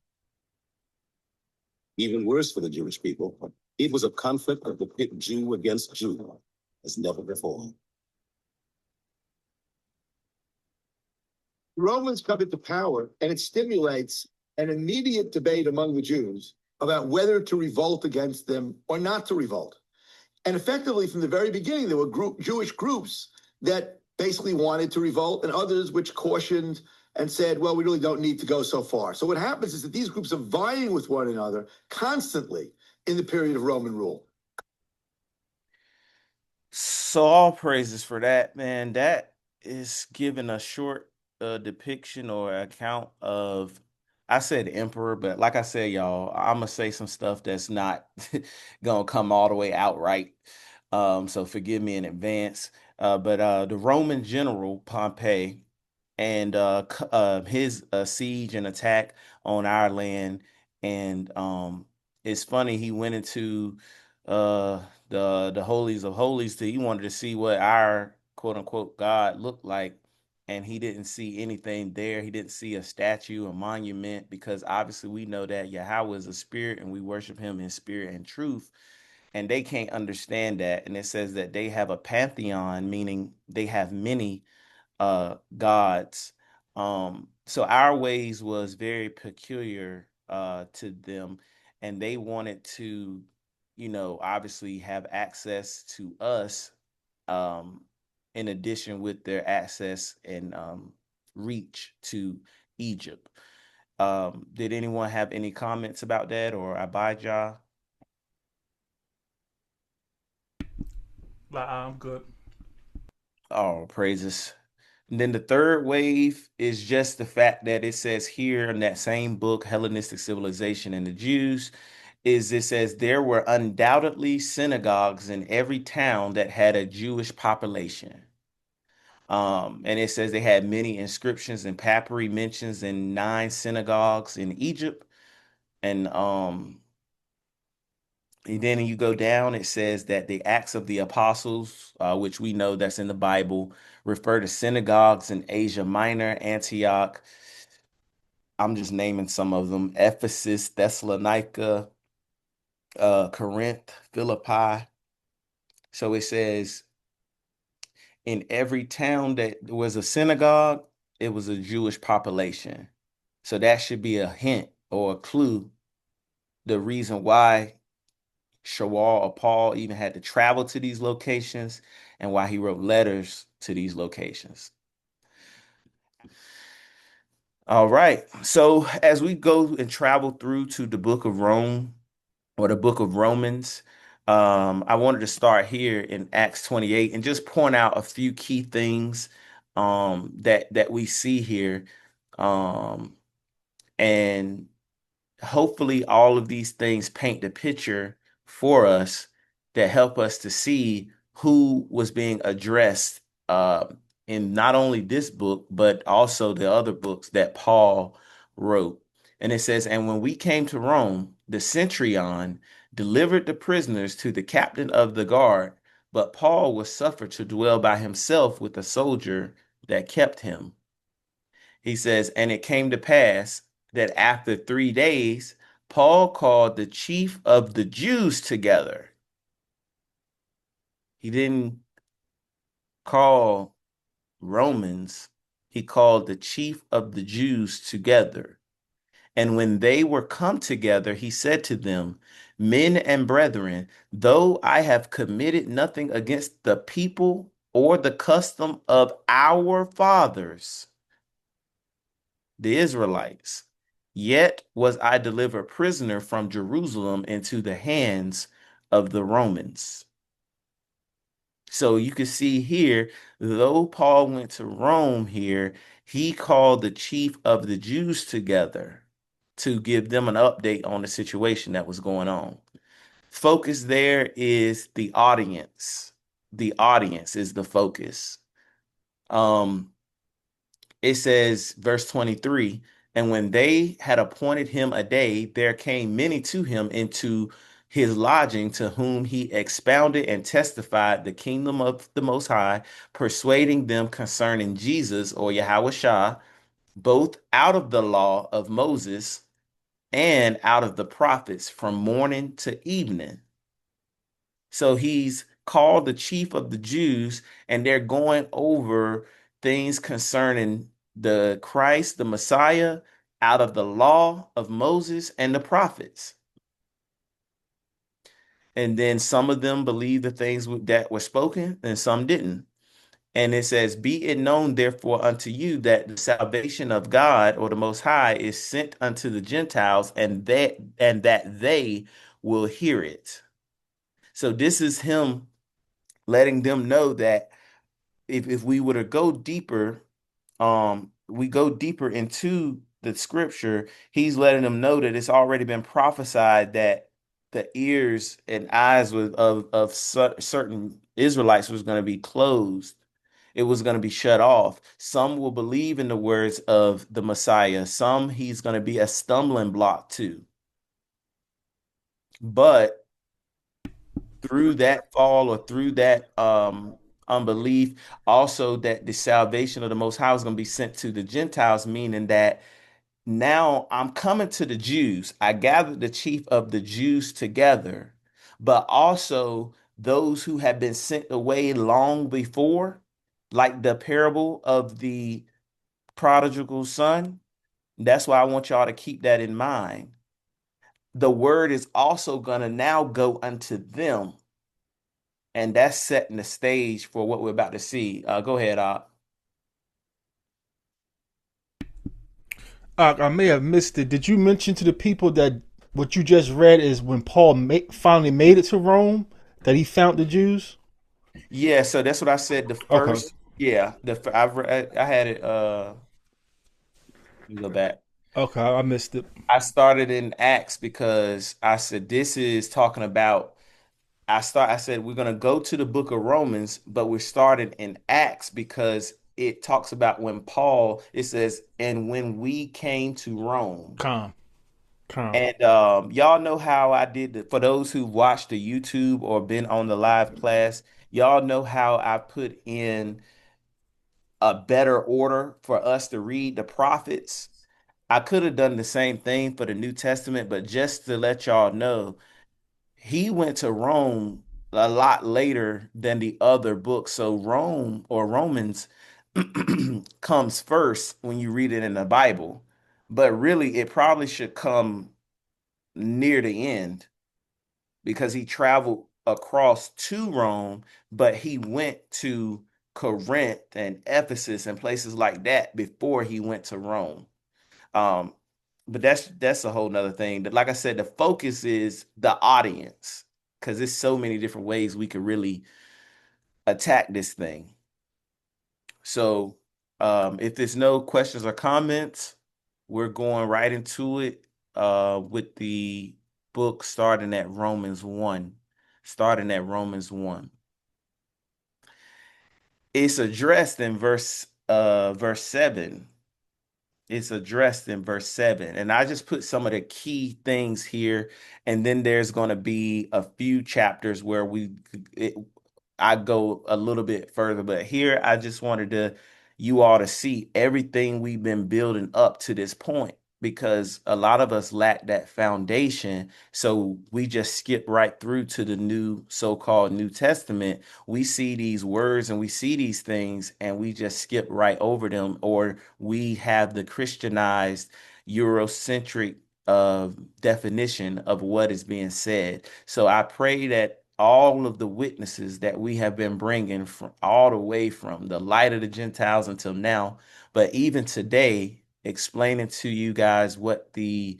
Even worse for the Jewish people, it was a conflict of the pit Jew against Jew, as never before. Romans come into power, and it stimulates an immediate debate among the Jews about whether to revolt against them or not to revolt. And effectively, from the very beginning, there were Jewish groups that basically wanted to revolt, and others which cautioned and said, well, we really don't need to go so far. So what happens is that these groups are vying with one another constantly in the period of Roman rule. So all praises for that, man. That is giving a short depiction or account of, I said emperor, but like I said, y'all, I'm gonna say some stuff that's not gonna come all the way out right. So forgive me in advance. But the Roman general Pompey and his siege and attack on our land, and it's funny, he went into the holies of holies. He wanted to see what our quote unquote God looked like, and he didn't see anything there. He didn't see a statue, a monument, because obviously we know that Yahweh is a spirit and we worship him in spirit and truth, and they can't understand that. And it says that they have a pantheon, meaning they have many gods. So our ways was very peculiar to them, and they wanted to, obviously have access to us, um, in addition with their access and reach to Egypt. Did anyone have any comments about that, or Abijah? I'm good. Oh, praises. And then the third wave is just the fact that it says here in that same book, Hellenistic Civilization and the Jews, it says there were undoubtedly synagogues in every town that had a Jewish population. And it says they had many inscriptions and papyri mentions in 9 synagogues in Egypt. And then you go down, it says that the Acts of the Apostles, which we know that's in the Bible, refer to synagogues in Asia Minor, Antioch. I'm just naming some of them: Ephesus, Thessalonica, Corinth, Philippi. So it says in every town that was a synagogue, it was a Jewish population. So that should be a hint or a clue, the reason why Shawal or Paul even had to travel to these locations and why he wrote letters to these locations. All right. So as we go and travel through to the book of Rome or the book of Romans, I wanted to start here in Acts 28 and just point out a few key things that we see here. And hopefully all of these things paint the picture for us that help us to see who was being addressed in not only this book, but also the other books that Paul wrote. And it says, and when we came to Rome, the centurion delivered the prisoners to the captain of the guard, but Paul was suffered to dwell by himself with a soldier that kept him. He says, and it came to pass that after 3 days, Paul called the chief of the Jews together. He didn't call Romans, he called the chief of the Jews together. And when they were come together, he said to them, men and brethren, though I have committed nothing against the people or the custom of our fathers, the Israelites, yet was I delivered prisoner from Jerusalem into the hands of the Romans. So you can see here, though Paul went to Rome here, he called the chief of the Jews together to give them an update on the situation that was going on. Focus there is the audience. The audience is the focus. It says, verse 23, and when they had appointed him a day, there came many to him into his lodging, to whom he expounded and testified the kingdom of the Most High, persuading them concerning Jesus, or Yahweh Shah, both out of the law of Moses and out of the prophets, from morning to evening. So he's called the chief of the Jews, and they're going over things concerning the Christ, the Messiah, out of the law of Moses and the prophets. And then some of them believed the things that were spoken, and some didn't. And it says, be it known therefore unto you that the salvation of God, or the Most High, is sent unto the Gentiles, and that they will hear it. So this is him letting them know that if we were to go deeper, we go deeper into the scripture, he's letting them know that it's already been prophesied that the ears and eyes of certain Israelites was going to be closed. It was going to be shut off. Some will believe in the words of the Messiah. Some he's going to be a stumbling block to. But through that fall or through that unbelief, also that the salvation of the Most High is going to be sent to the Gentiles, meaning that now I'm coming to the Jews. I gathered the chief of the Jews together, but also those who have been sent away long before, like the parable of the prodigal son. That's why I want y'all to keep that in mind. The word is also going to now go unto them, and that's setting the stage for what we're about to see. Go ahead, I may have missed it. Did you mention to the people that what you just read is when Paul finally made it to Rome, that he found the Jews? Yeah, so that's what I said. The Okay. first, yeah, I had it. Let me go back. Okay, I missed it. I started in Acts because I said this is talking about. I said we're gonna go to the book of Romans, but we're starting in Acts because it talks about when Paul. It says, and when we came to Rome. Calm. Calm. And y'all know how I did for those who watched the YouTube or been on the live class, y'all know how I put in a better order for us to read the prophets. I could have done the same thing for the New Testament, but just to let y'all know, he went to Rome a lot later than the other books. So Rome or Romans comes first when you read it in the Bible, but really it probably should come near the end because he traveled across to Rome, but he went to Corinth and Ephesus and places like that before he went to Rome. Um, but that's a whole nother thing. Like I said, the focus is the audience because there's so many different ways we could really attack this thing. So if there's no questions or comments, we're going right into it with the book starting at Romans 1. Starting at Romans 1. It's addressed in verse 7. It's addressed in verse 7. And I just put some of the key things here. And then there's going to be a few chapters where I go a little bit further. But here I just wanted you all to see everything we've been building up to this point because a lot of us lack that foundation. So we just skip right through to the new so-called New Testament. We see these words and we see these things and we just skip right over them, or we have the Christianized Eurocentric definition of what is being said. So I pray that all of the witnesses that we have been bringing from all the way from the light of the Gentiles until now, but even today, explaining to you guys what the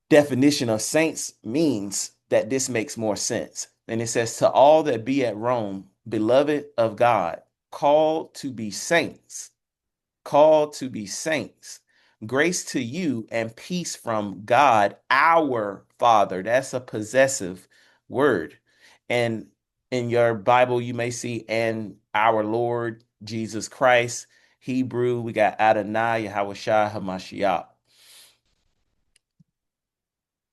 definition of saints means, that this makes more sense. And it says, to all that be at Rome, beloved of God, called to be saints, called to be saints. Grace to you and peace from God, our Father. That's a possessive word. And in your Bible, you may see, and our Lord Jesus Christ. Hebrew, we got Adonai, Yahushua, Hamashiach.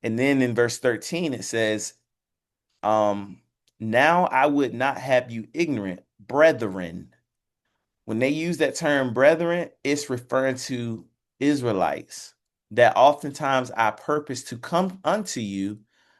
And then in verse 13, it says, now I would not have you ignorant, brethren. When they use that term brethren, it's referring to Israelites that oftentimes I purpose to come unto you,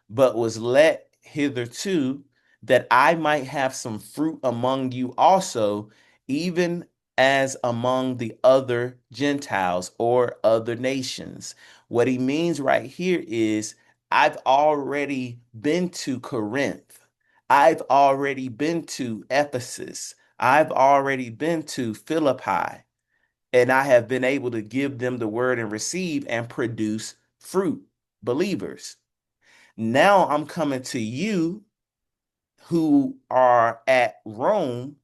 but was let hitherto that I might have some fruit among you also, even as among the other Gentiles or other nations. What he means right here is I've already been to Corinth. I've already been to Ephesus. I've already been to Philippi, and I have been able to give them the word and receive and produce fruit, believers. Now I'm coming to you who are at Rome,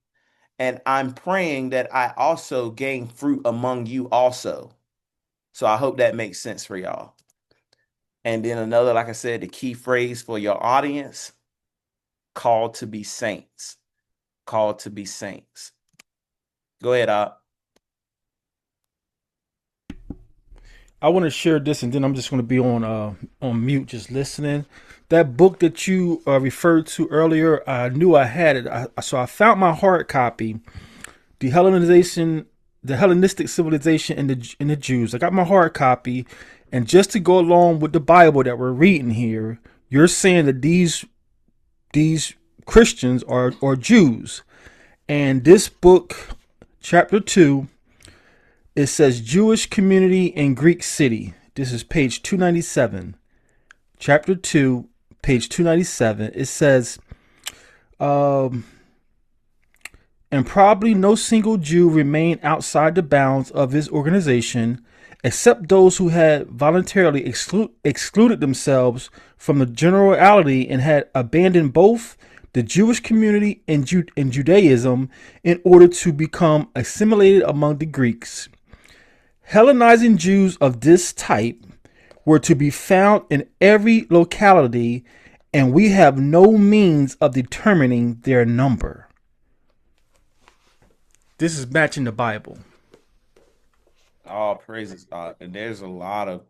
and I'm praying that I also gain fruit among you also. So I hope that makes sense for y'all. And then another, like I said, the key phrase for your audience, called to be saints. Called to be saints. Go ahead, Op. I want to share this, and then I'm just going to be on mute, just listening. That book that you referred to earlier, I knew I had it. So I found my hard copy, the Hellenization, the Hellenistic civilization in the Jews. I got my hard copy, and just to go along with the Bible that we're reading here, you're saying that these Christians are Jews, and this book, chapter 2, it says Jewish community in Greek city. This is page 297. Chapter 2, page 297. It says, um, and probably no single Jew remained outside the bounds of his organization, except those who had voluntarily excluded themselves from the generality and had abandoned both the Jewish community and Judaism in order to become assimilated among the Greeks. Hellenizing Jews of this type were to be found in every locality, and we have no means of determining their number. This is matching the Bible. All praises, and there's a lot of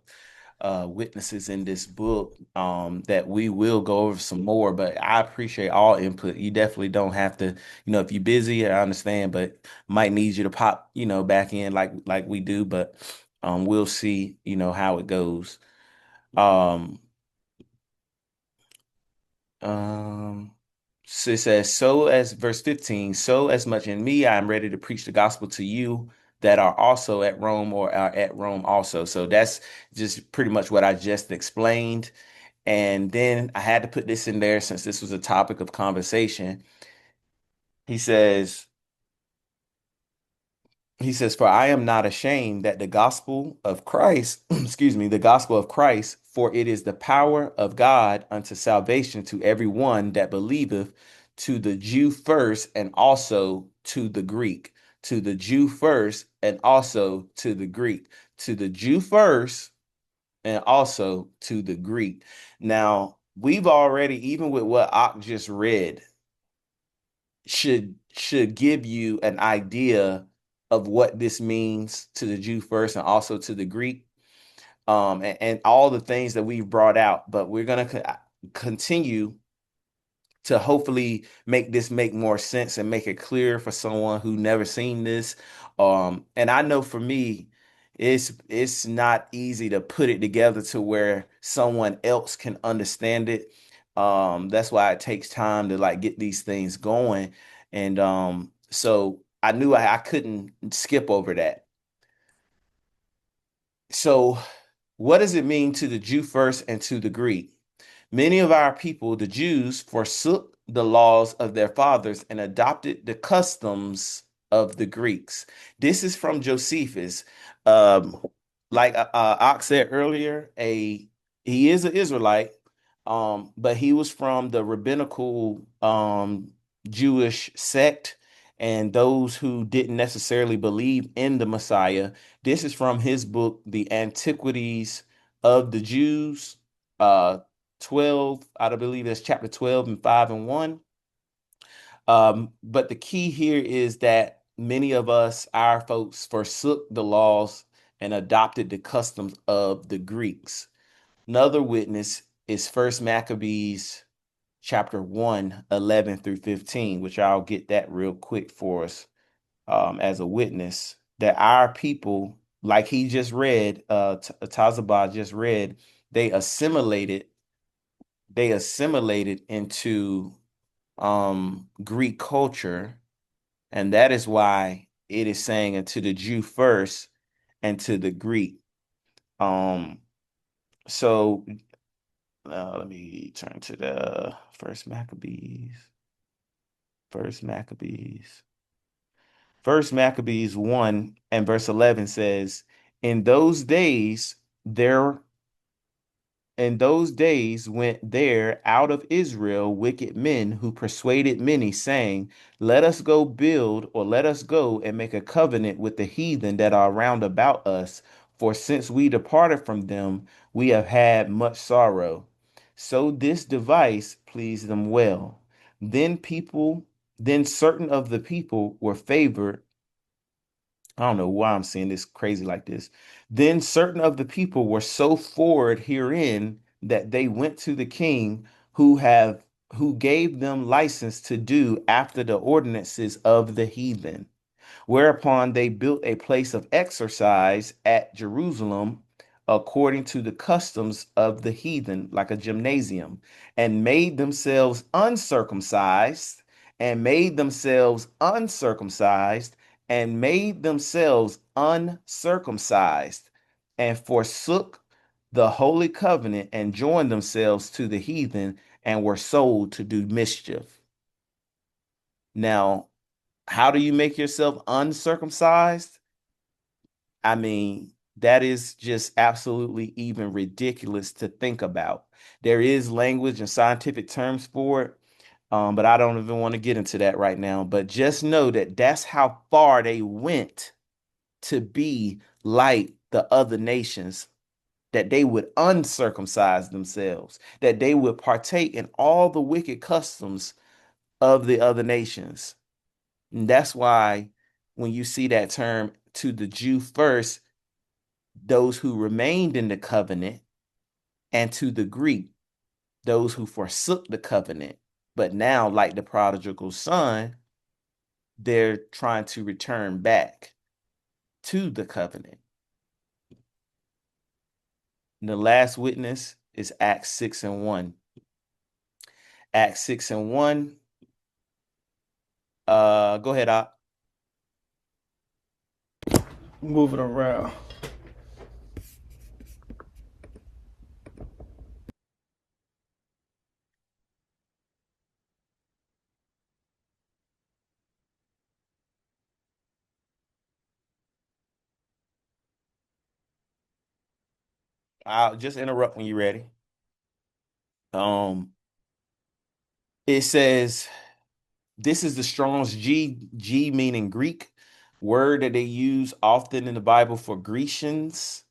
witnesses in this book that we will go over some more, but I appreciate all input. You definitely don't have to, if you're busy, I understand, but might need you to pop, back in like we do, but we'll see, how it goes. Um, so it says, so as verse 15, so as much in me, I am ready to preach the gospel to you that are also at Rome or are at Rome also. So that's just pretty much what I just explained. And then I had to put this in there since this was a topic of conversation. He says, for I am not ashamed that the gospel of Christ, excuse me, the gospel of Christ, for it is the power of God unto salvation to every one that believeth, to the Jew first, and also to the Greek. To the Jew first, and also to the Greek. To the Jew first, and also to the Greek. Now, we've already, even with what Ak just read, should give you an idea of what this means to the Jew first and also to the Greek, and all the things that we've brought out. But we're going to continue to hopefully make this make more sense and make it clear for someone who never seen this. And I know for me, it's not easy to put it together to where someone else can understand it. That's why it takes time to like get these things going. And so I knew I couldn't skip over that. So what does it mean to the Jew first and to the Greek? Many of our people, the Jews, forsook the laws of their fathers and adopted the customs of the Greeks. This is from Josephus. Um, like Ox said earlier, he is an Israelite, but he was from the rabbinical Jewish sect and those who didn't necessarily believe in the Messiah. This is from his book, The Antiquities of the Jews. 12, I believe that's chapter 12 and 5 and 1. But the key here is that many of us, our folks, forsook the laws and adopted the customs of the Greeks. Another witness is First Maccabees chapter 1, 11 through 15, which I'll get that real quick for us as a witness, that our people, like he just read, Tazabah just read, they assimilated into Greek culture, and that is why it is saying to the Jew first and to the Greek. So let me turn to the First Maccabees. First Maccabees 1 and verse 11 says, in those days went there out of Israel wicked men who persuaded many, saying, let us go build, or let us go and make a covenant with the heathen that are round about us. For since we departed from them, we have had much sorrow. So this device pleased them well. Then certain of the people were favored I don't know why I'm saying this crazy like this. Then certain of the people were so forward herein that they went to the king who gave them license to do after the ordinances of the heathen. Whereupon they built a place of exercise at Jerusalem according to the customs of the heathen, like a gymnasium, and made themselves uncircumcised, and made themselves uncircumcised, and made themselves uncircumcised, and forsook the holy covenant, and joined themselves to the heathen, and were sold to do mischief. Now, how do you make yourself uncircumcised? I mean, that is just absolutely even ridiculous to think about. There is language and scientific terms for it, but I don't even want to get into that right now. But just know that that's how far they went to be like the other nations, that they would uncircumcise themselves, that they would partake in all the wicked customs of the other nations. And that's why when you see that term to the Jew first, those who remained in the covenant, and to the Greek, those who forsook the covenant. But now, like the prodigal son, they're trying to return back to the covenant. And the last witness is Acts 6 and 1. Acts 6 and 1. Go ahead, Op. Moving around. I'll just interrupt when you're ready. It says, this is the Strong's G meaning Greek, word that they use often in the Bible for Grecians.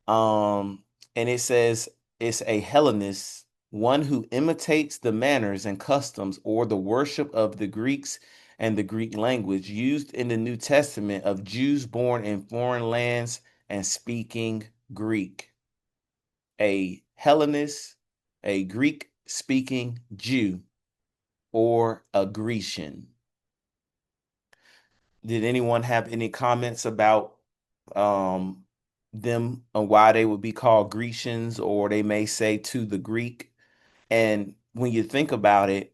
And it says it's a Hellenist, one who imitates the manners and customs or the worship of the Greeks and the Greek language used in the New Testament of Jews born in foreign lands and speaking Greek. A Hellenist, a Greek speaking Jew, or a Grecian. Did anyone have any comments about them and why they would be called Grecians, or they may say to the Greek? And when you think about it,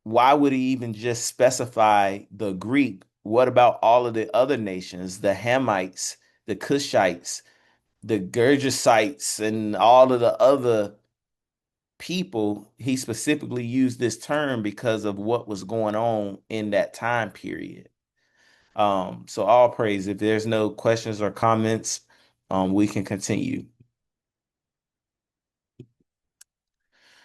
why would he even just specify the Greek? What about all of the other nations, the Hamites, the Cushites, the Gergesites, and all of the other people? He specifically used this term because of what was going on in that time period. So all praise. If there's no questions or comments, we can continue.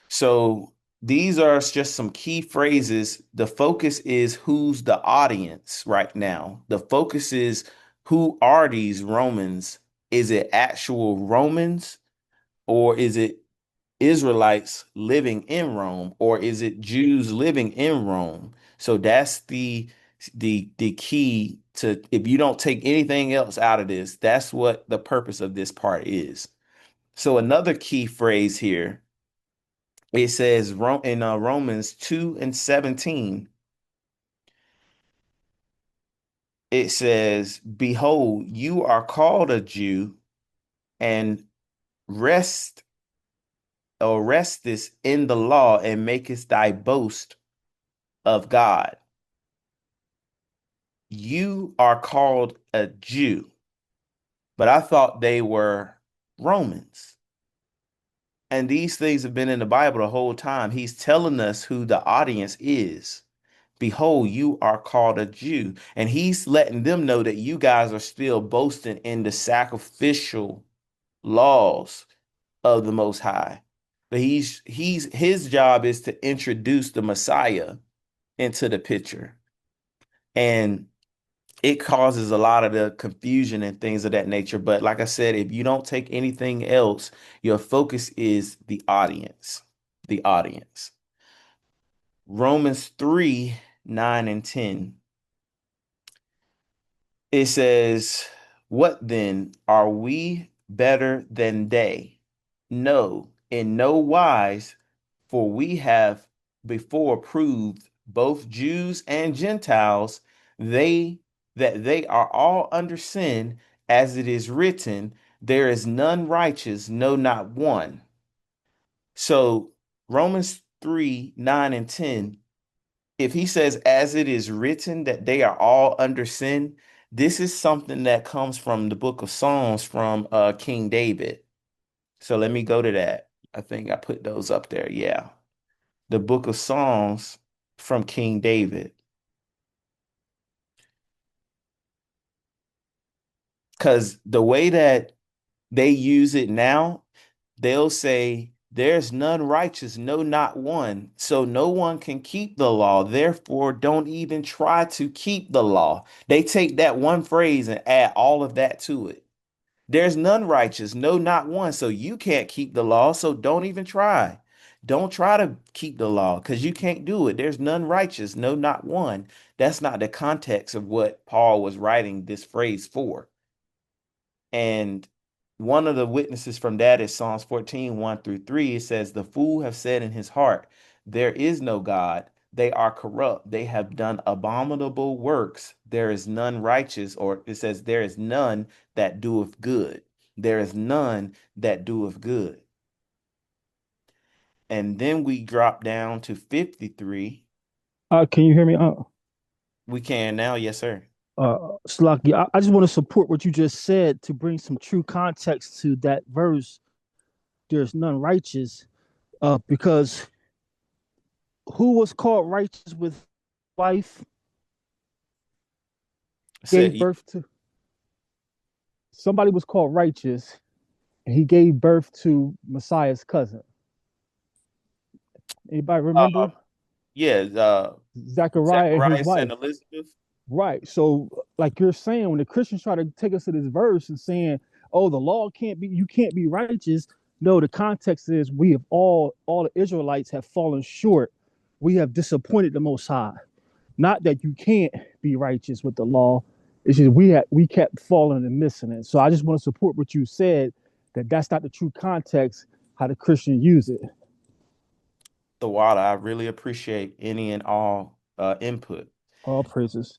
So these are just some key phrases. The focus is who's the audience right now. The focus is who are these Romans? Is it actual Romans, or is it Israelites living in Rome, or is it Jews living in Rome? So that's the key to, if you don't take anything else out of this, that's what the purpose of this part is. So another key phrase here, it says in Romans 2 and 17, it says, behold, you are called a Jew, and restest in the law, and makest thy boast of God. You are called a Jew, but I thought they were Romans. And these things have been in the Bible the whole time. He's telling us who the audience is. Behold, you are called a Jew. And he's letting them know that you guys are still boasting in the sacrificial laws of the Most High. But his job is to introduce the Messiah into the picture. And it causes a lot of the confusion and things of that nature. But like I said, if you don't take anything else, your focus is the audience. The audience. Romans 3, 9 and 10. It says, "What then? Are we better than they? No, in no wise, for we have before proved both Jews and Gentiles, they that they are all under sin, as it is written, there is none righteous, no, not one." So Romans 3, 9, and 10, if he says, as it is written that they are all under sin, this is something that comes from the book of Psalms from King David. So let me go to that. I think I put those up there. Yeah. The book of Psalms from King David. Because the way that they use it now, they'll say, there's none righteous, no, not one. So no one can keep the law. Therefore, don't even try to keep the law. They take that one phrase and add all of that to it. There's none righteous, no, not one. So you can't keep the law. So don't even try. Don't try to keep the law because you can't do it. There's none righteous, no, not one. That's not the context of what Paul was writing this phrase for. And one of the witnesses from that is Psalms 14, 1 through 3. It says, "The fool have said in his heart, there is no God. They are corrupt. They have done abominable works. There is none righteous," or it says, "there is none that doeth good. There is none that doeth good." And then we drop down to 53. Can you hear me? We can now. Yes, sir. Slaki, I just want to support what you just said to bring some true context to that verse. There's none righteous, because who was called righteous with wife gave Said, birth to? Somebody was called righteous, and he gave birth to Messiah's cousin. Anybody uh, remember? yeah, Zechariah and his Zacharias and wife. Elizabeth. Right. So, like you're saying, when the Christians try to take us to this verse and saying, "Oh, the law can't be, you can't be righteous," no, the context is we have all the Israelites have fallen short. We have disappointed the Most High. Not that you can't be righteous with the law. It's just we kept falling and missing it. So I just want to support what you said, that that's not the true context how the Christian use it. The water. I really appreciate any and all input. All praises.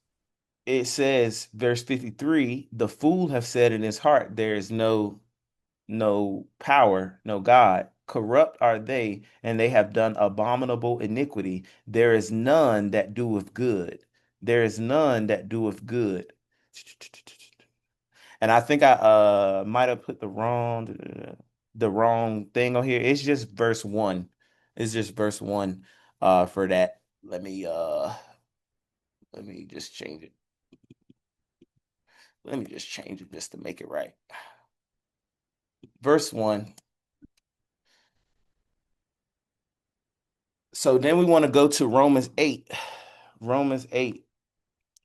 It says, verse 53, "The fool have said in his heart, there is no power, no God. Corrupt are they, and they have done abominable iniquity. There is none that doeth good. There is none that doeth good." And I think I might have put the wrong thing on here. It's just verse 1. It's just verse 1 for that. Let me just change it. Let me just change it just to make it right. Verse 1. So then we want to go to Romans 8. Romans 8.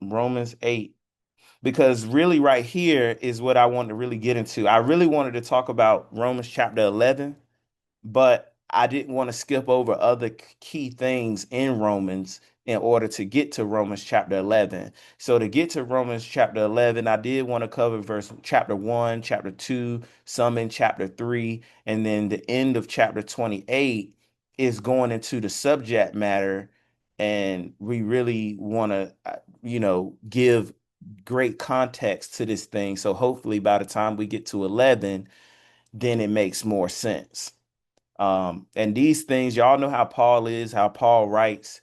Romans 8. Because really right here is what I want to really get into. I really wanted to talk about Romans chapter 11, but I didn't want to skip over other key things in Romans in order to get to Romans chapter 11. So to get to Romans chapter 11, I did want to cover verse chapter 1, chapter 2, some in chapter 3, and then the end of chapter 28 is going into the subject matter, and we really want to give great context to this thing. So hopefully by the time we get to 11, then it makes more sense. And these things, y'all know how Paul is, how Paul writes.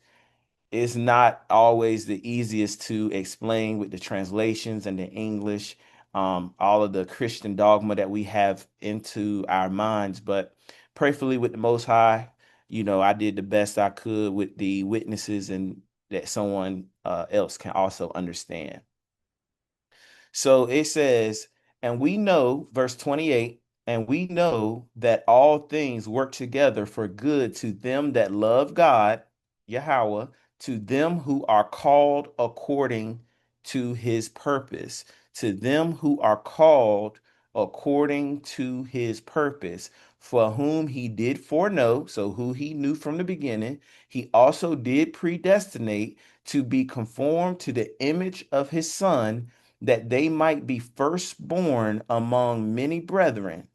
It's not always the easiest to explain with the translations and the English, all of the Christian dogma that we have into our minds. But prayerfully with the Most High, I did the best I could with the witnesses and that someone else can also understand. So it says, and we know, verse 28, and we know that all things work together for good to them that love God, Yahweh, to them who are called according to his purpose. To them who are called according to his purpose, for whom he did foreknow, so who he knew from the beginning, he also did predestinate to be conformed to the image of his son, that they might be firstborn among many brethren.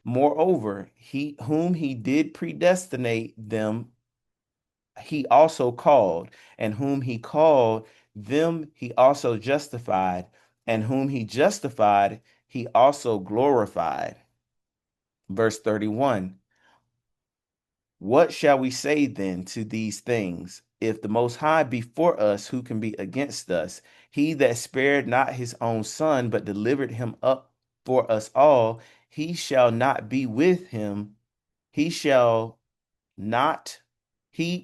Moreover, he whom he did predestinate them, he also called, and whom he called, them he also justified, and whom he justified, he also glorified. Verse 31. What shall we say then to these things? If the Most High be for us, who can be against us? He that spared not his own son, but delivered him up for us all, he shall not be with him. He shall not,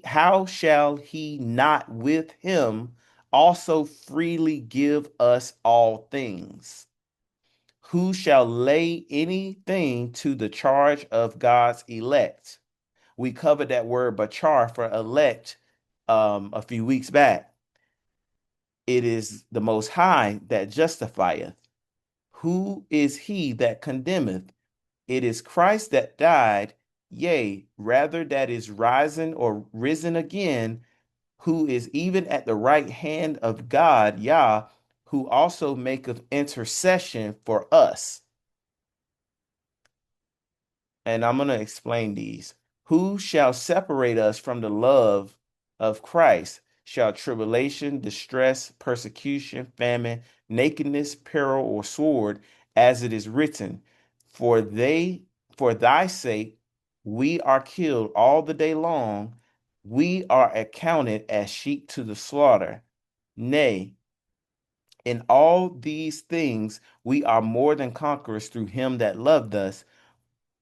how shall he not with him also freely give us all things? Who shall lay anything to the charge of God's elect? We covered that word bachar for elect a few weeks back. It is the Most High that justifieth. Who is he that condemneth? It is Christ that died, yea, rather that is risen or risen again, who is even at the right hand of God, Yah, who also maketh intercession for us. And I'm going to explain these. Who shall separate us from the love of Christ? Shall tribulation, distress, persecution, famine, nakedness, peril, or sword, as it is written, for thy sake we are killed all the day long, we are accounted as sheep to the slaughter. Nay, in all these things we are more than conquerors through him that loved us.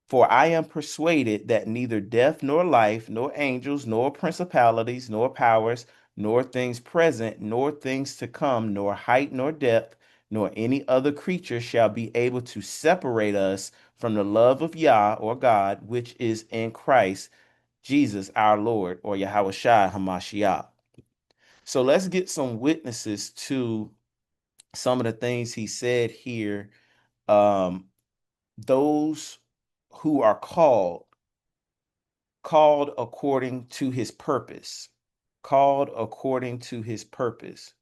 For I am persuaded that neither death nor life, nor angels, nor principalities, nor powers, nor things present, nor things to come, nor height, nor depth, nor any other creature shall be able to separate us from the love of Yah, or God, which is in Christ Jesus our Lord, or Yahweh Shai HaMashiach. So let's get some witnesses to some of the things he said here. Those who are called according to his purpose. Called according to his purpose.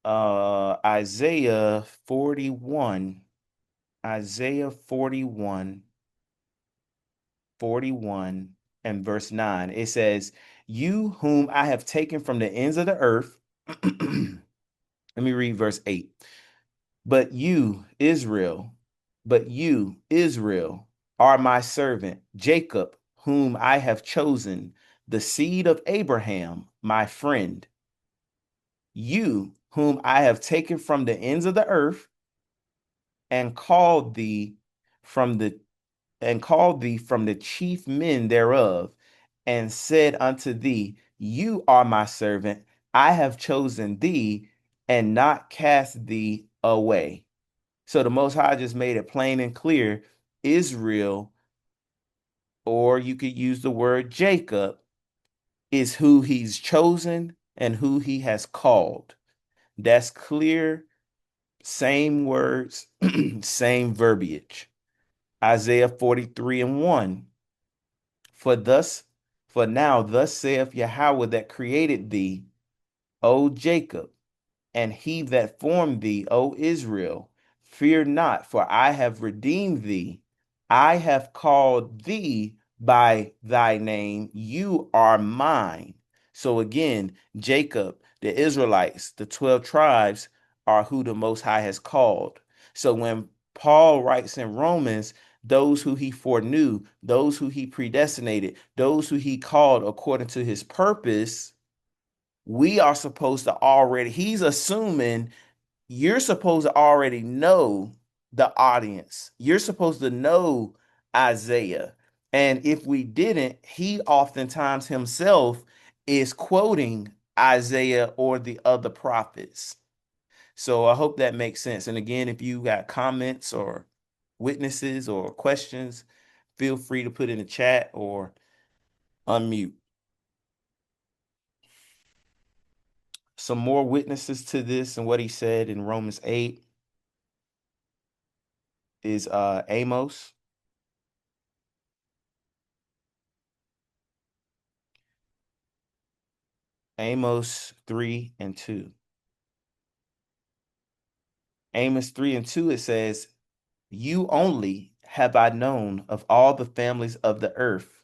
Isaiah 41. Isaiah 41 and verse 9. It says, you whom I have taken from the ends of the earth. Let me read verse 8. But you, Israel, are my servant, Jacob, whom I have chosen, the seed of Abraham, my friend. You, whom I have taken from the ends of the earth, and called thee from the chief men thereof, and said unto thee, you are my servant, I have chosen thee, and not cast thee away. So the Most High just made it plain and clear. Israel, or you could use the word Jacob, is who he's chosen and who he has called. That's clear. Same words, same verbiage. Isaiah 43:1. For now, thus saith Yahweh that created thee, O Jacob, and he that formed thee, O Israel. Fear not, for I have redeemed thee. I have called thee by thy name. You are mine. So again, Jacob, the Israelites, the 12 tribes are who the Most High has called. So when Paul writes in Romans, those who he foreknew, those who he predestinated, those who he called according to his purpose, we are supposed to already, he's assuming you're supposed to already know the audience. You're supposed to know Isaiah. And if we didn't, he oftentimes himself is quoting Isaiah or the other prophets. So I hope that makes sense. And again, if you got comments or witnesses or questions, feel free to put in the chat or unmute. Some more witnesses to this and what he said in Romans 8 is Amos. Amos 3:2. Amos 3:2, it says, you only have I known of all the families of the earth.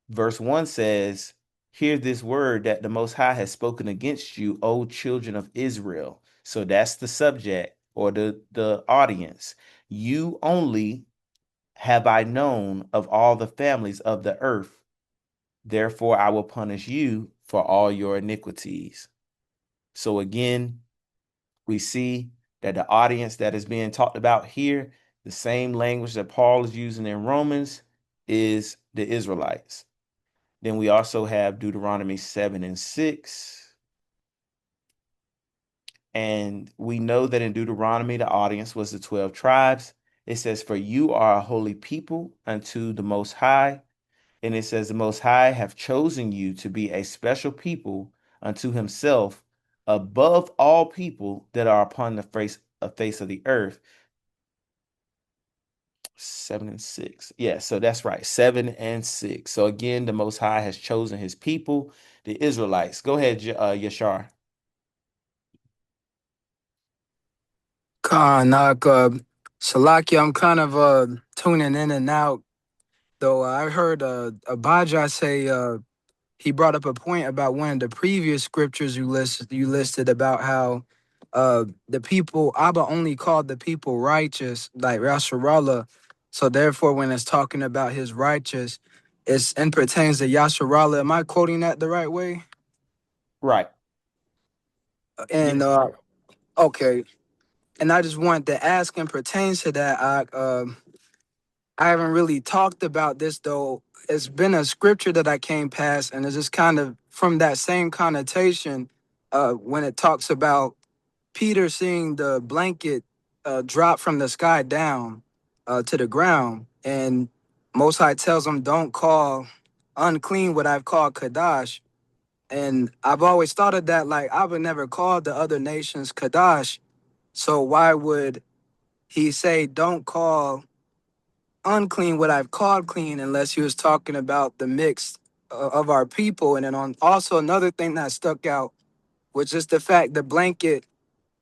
Verse 1 says, hear this word that the Most High has spoken against you, O children of Israel. So that's the subject or the audience. You only have I known of all the families of the earth. Therefore, I will punish you for all your iniquities. So again, we see that the audience that is being talked about here, the same language that Paul is using in Romans, is the Israelites. Then we also have Deuteronomy 7:6. And we know that in Deuteronomy, the audience was the 12 tribes. It says, for you are a holy people unto the Most High. And it says, the Most High have chosen you to be a special people unto himself above all people that are upon the face of the earth. 7:6. Yeah, so that's right. 7:6. So again, the Most High has chosen his people, the Israelites. Go ahead, Yashar. Salaki, I'm kind of tuning in and out. Though I heard Abijah say he brought up a point about one of the previous scriptures you listed about how the people Abba only called the people righteous, like Yasharallah. So therefore, when it's talking about his righteous, it's and pertains to Yasharallah. Am I quoting that the right way? Right. And Yes. okay, and I just wanted to ask and pertains to that. I haven't really talked about this though. It's been a scripture that I came past, and it's just kind of from that same connotation when it talks about Peter seeing the blanket drop from the sky down to the ground, and Most High tells him, "Don't call unclean what I've called Kadash." And I've always thought of that like I would never call the other nations Kadash, so why would he say, "Don't call unclean what I've called clean," unless he was talking about the mix of our people? And then on also another thing that stuck out was just the fact the blanket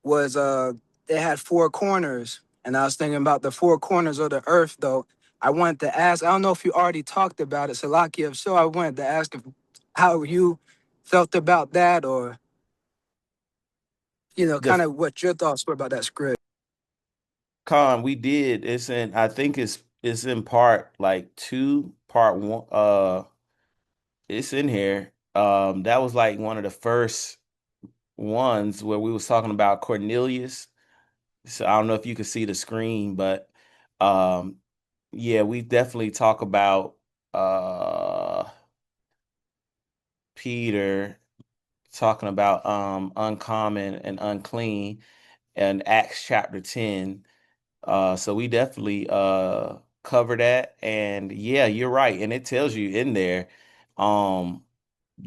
was it had four corners, and I was thinking about the four corners of the earth. Though I wanted to ask, I don't know if you already talked about it, Salaki. If so, I wanted to ask if, how you felt about that, or kind The of what your thoughts were about that script. con we did. I think it's in part like two, part one. It's in here. That was like one of the first ones where we was talking about Cornelius. So I don't know if you can see the screen, but um yeah, we definitely talk about Peter talking about uncommon and unclean in Acts chapter 10. So we definitely cover that. And yeah, you're right. And it tells you in there um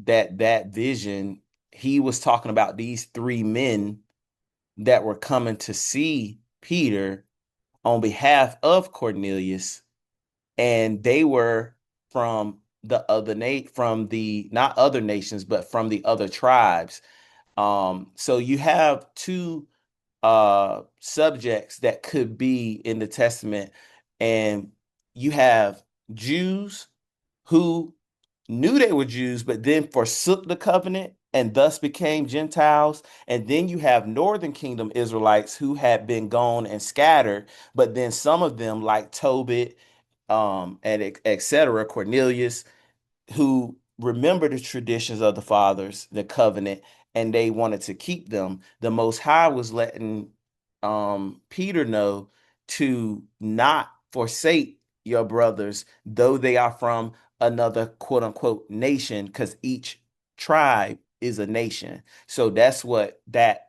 that vision, he was talking about these three men that were coming to see Peter on behalf of Cornelius, and they were from the from the not other nations, but from the other tribes. So you have two subjects that could be in the Testament, and you have Jews who knew they were Jews, but then forsook the covenant and thus became Gentiles. And then you have Northern Kingdom Israelites who had been gone and scattered, but then some of them, like Tobit, and etc., Cornelius, who remember the traditions of the fathers, the covenant, and they wanted to keep them. The Most High was letting Peter know to not forsake your brothers, though they are from another quote unquote nation, because each tribe is a nation. So that's what that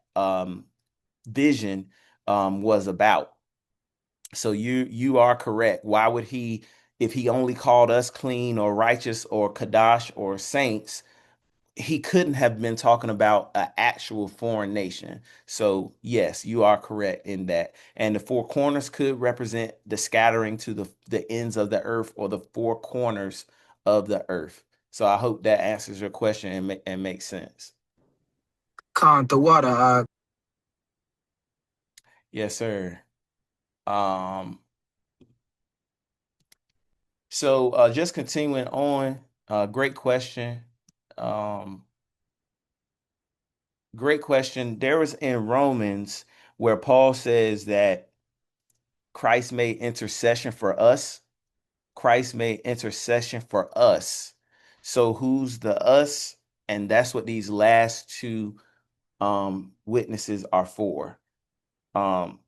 vision was about. So you are correct. Why would he, if he only called us clean or righteous or Kadash or saints, he couldn't have been talking about an actual foreign nation. So yes, you are correct in that. And the four corners could represent the scattering to the ends of the earth, or the four corners of the earth. So I hope that answers your question and makes sense. Khan the water. Yes, sir. Um, so just continuing on, great question. Um, great question. There was in Romans where Paul says that Christ made intercession for us. Christ made intercession for us. So who's the us? And that's what these last two witnesses are for.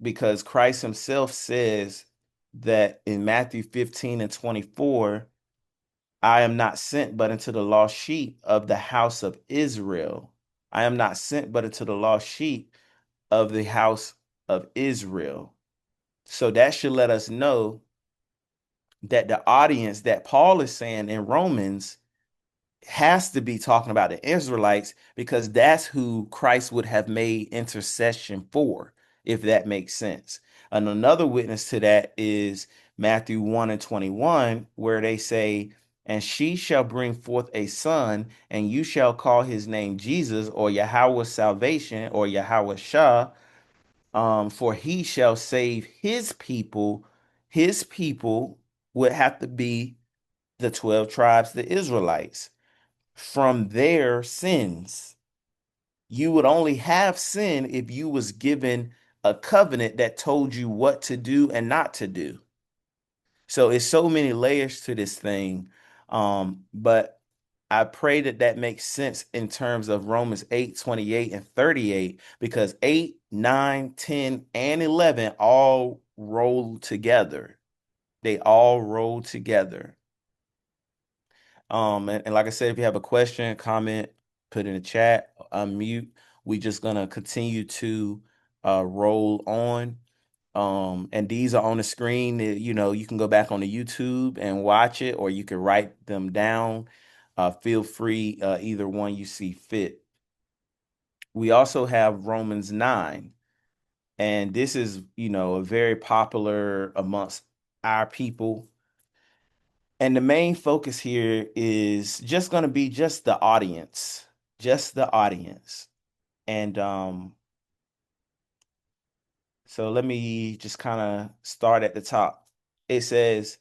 Because Christ himself says that in Matthew 15:24, I am not sent but into the lost sheep of the house of Israel. I am not sent but into the lost sheep of the house of Israel. So that should let us know that the audience that Paul is saying in Romans has to be talking about the Israelites, because that's who Christ would have made intercession for, if that makes sense. And another witness to that is Matthew 1:21, where they say, and she shall bring forth a son, and you shall call his name Jesus, or Yahweh salvation, or Yahweh Shah, for he shall save his people. His people would have to be the 12 tribes, the Israelites, from their sins. You would only have sin if you was given a covenant that told you what to do and not to do. So it's so many layers to this thing. But I pray that that makes sense in terms of Romans 8:28 and 38, because 8, 9, 10, and 11 all roll together. They all roll together. And like I said, if you have a question, comment, put in the chat, unmute. We just gonna continue to roll on. And these are on the screen. You know, you can go back on the YouTube and watch it, or you can write them down. Feel free, either one you see fit. We also have Romans 9, and this is, you know, very popular amongst our people. And the main focus here is just going to be just the audience, just the audience. And so let me just kind of start at the top. It says,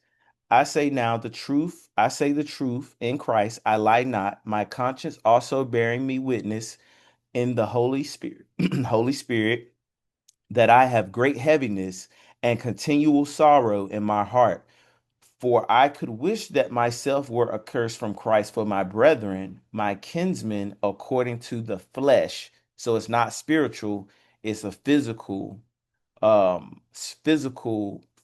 I say now the truth. I say the truth in Christ. I lie not. My conscience also bearing me witness in the Holy Spirit, Holy Spirit, that I have great heaviness and continual sorrow in my heart. For I could wish that myself were accursed from Christ for my brethren, my kinsmen, according to the flesh. So it's not spiritual, it's a physical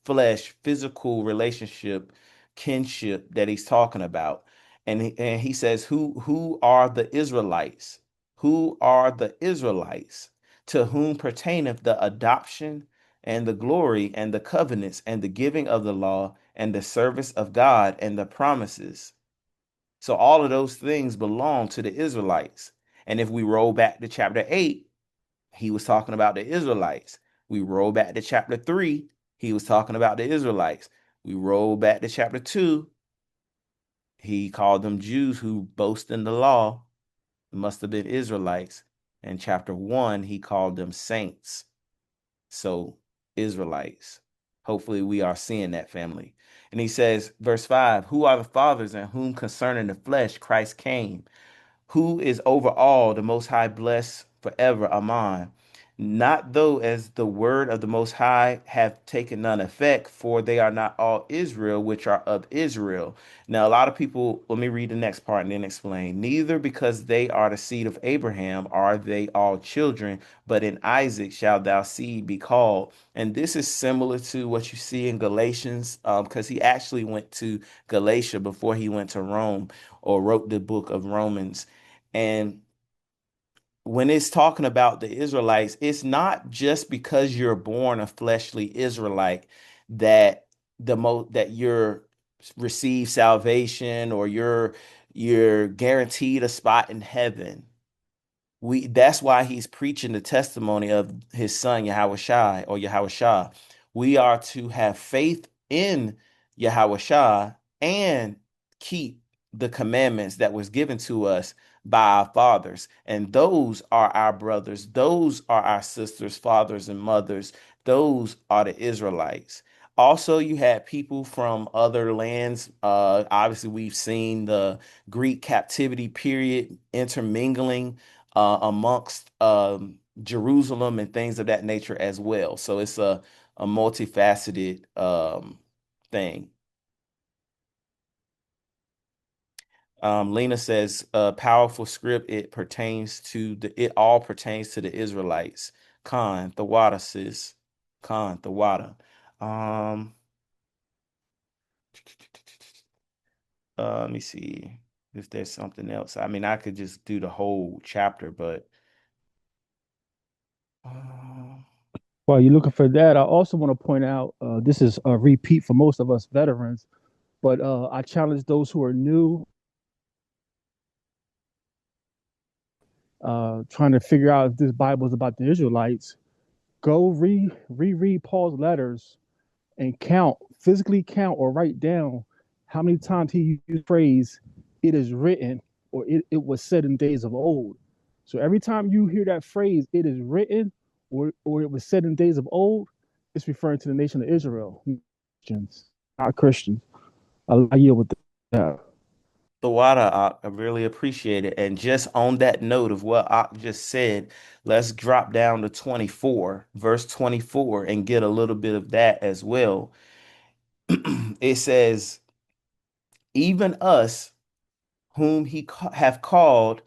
flesh, physical relationship, kinship that he's talking about. And he says, who are the Israelites? Who are the Israelites? To whom pertaineth the adoption and the glory and the covenants and the giving of the law and the service of God and the promises. So all of those things belong to the Israelites. And if we roll back to chapter 8, he was talking about the Israelites. We roll back to chapter 3, he was talking about the Israelites. We roll back to chapter 2, he called them Jews who boast in the law. It must have been Israelites. And chapter 1, he called them saints. So Israelites. Hopefully we are seeing that, family. And he says, verse 5, who are the fathers and whom concerning the flesh Christ came, who is over all, the Most High blessed forever. Amen. Not though as the word of the Most High have taken none effect, for they are not all Israel which are of Israel. Now, a lot of people, let me read the next part and then explain. Neither because they are the seed of Abraham are they all children, but in Isaac shall thou seed be called. And this is similar to what you see in Galatians, because he actually went to Galatia before he went to Rome or wrote the book of Romans. And when it's talking about the Israelites, it's not just because you're born a fleshly Israelite that that you're receive salvation, or you're guaranteed a spot in heaven. That's why he's preaching the testimony of his son Yahweh Shai, or Yahweh Shah. We are to have faith in Yahweh Shah and keep the commandments that was given to us by our fathers. And those are our brothers, those are our sisters, fathers, and mothers Those are the Israelites. Also, you had people from other lands. Obviously, we've seen the Greek captivity period intermingling amongst Jerusalem and things of that nature as well. So it's a multifaceted thing. Lena says, powerful script. It all pertains to the Israelites. Khan, the water, sis. Khan, the water. Let me see if there's something else. I mean, I could just do the whole chapter, but while you're looking for that, I also want to point out this is a repeat for most of us veterans, but I challenge those who are new, trying to figure out if this Bible is about the Israelites. Go reread Paul's letters and physically count or write down how many times he used the phrase, it is written, or it was said in days of old. So every time you hear that phrase, it is written, or it was said in days of old, it's referring to the nation of Israel. Christians, not Christians. I yield with that. the water, I really appreciate it. And just on that note of what I just said, let's drop down to 24, verse 24, and get a little bit of that as well. It says, even us whom he have called,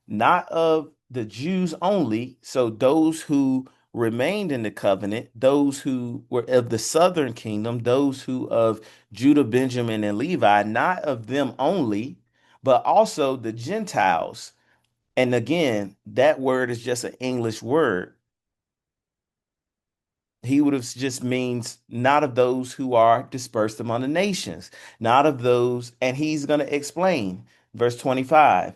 not of the Jews only, so those who remained in the covenant, those who were of the southern kingdom, those who of Judah, Benjamin, and Levi, not of them only, but also the Gentiles. And again, that word is just an English word. He would have just means not of those who are dispersed among the nations, not of those, and he's going to explain verse 25,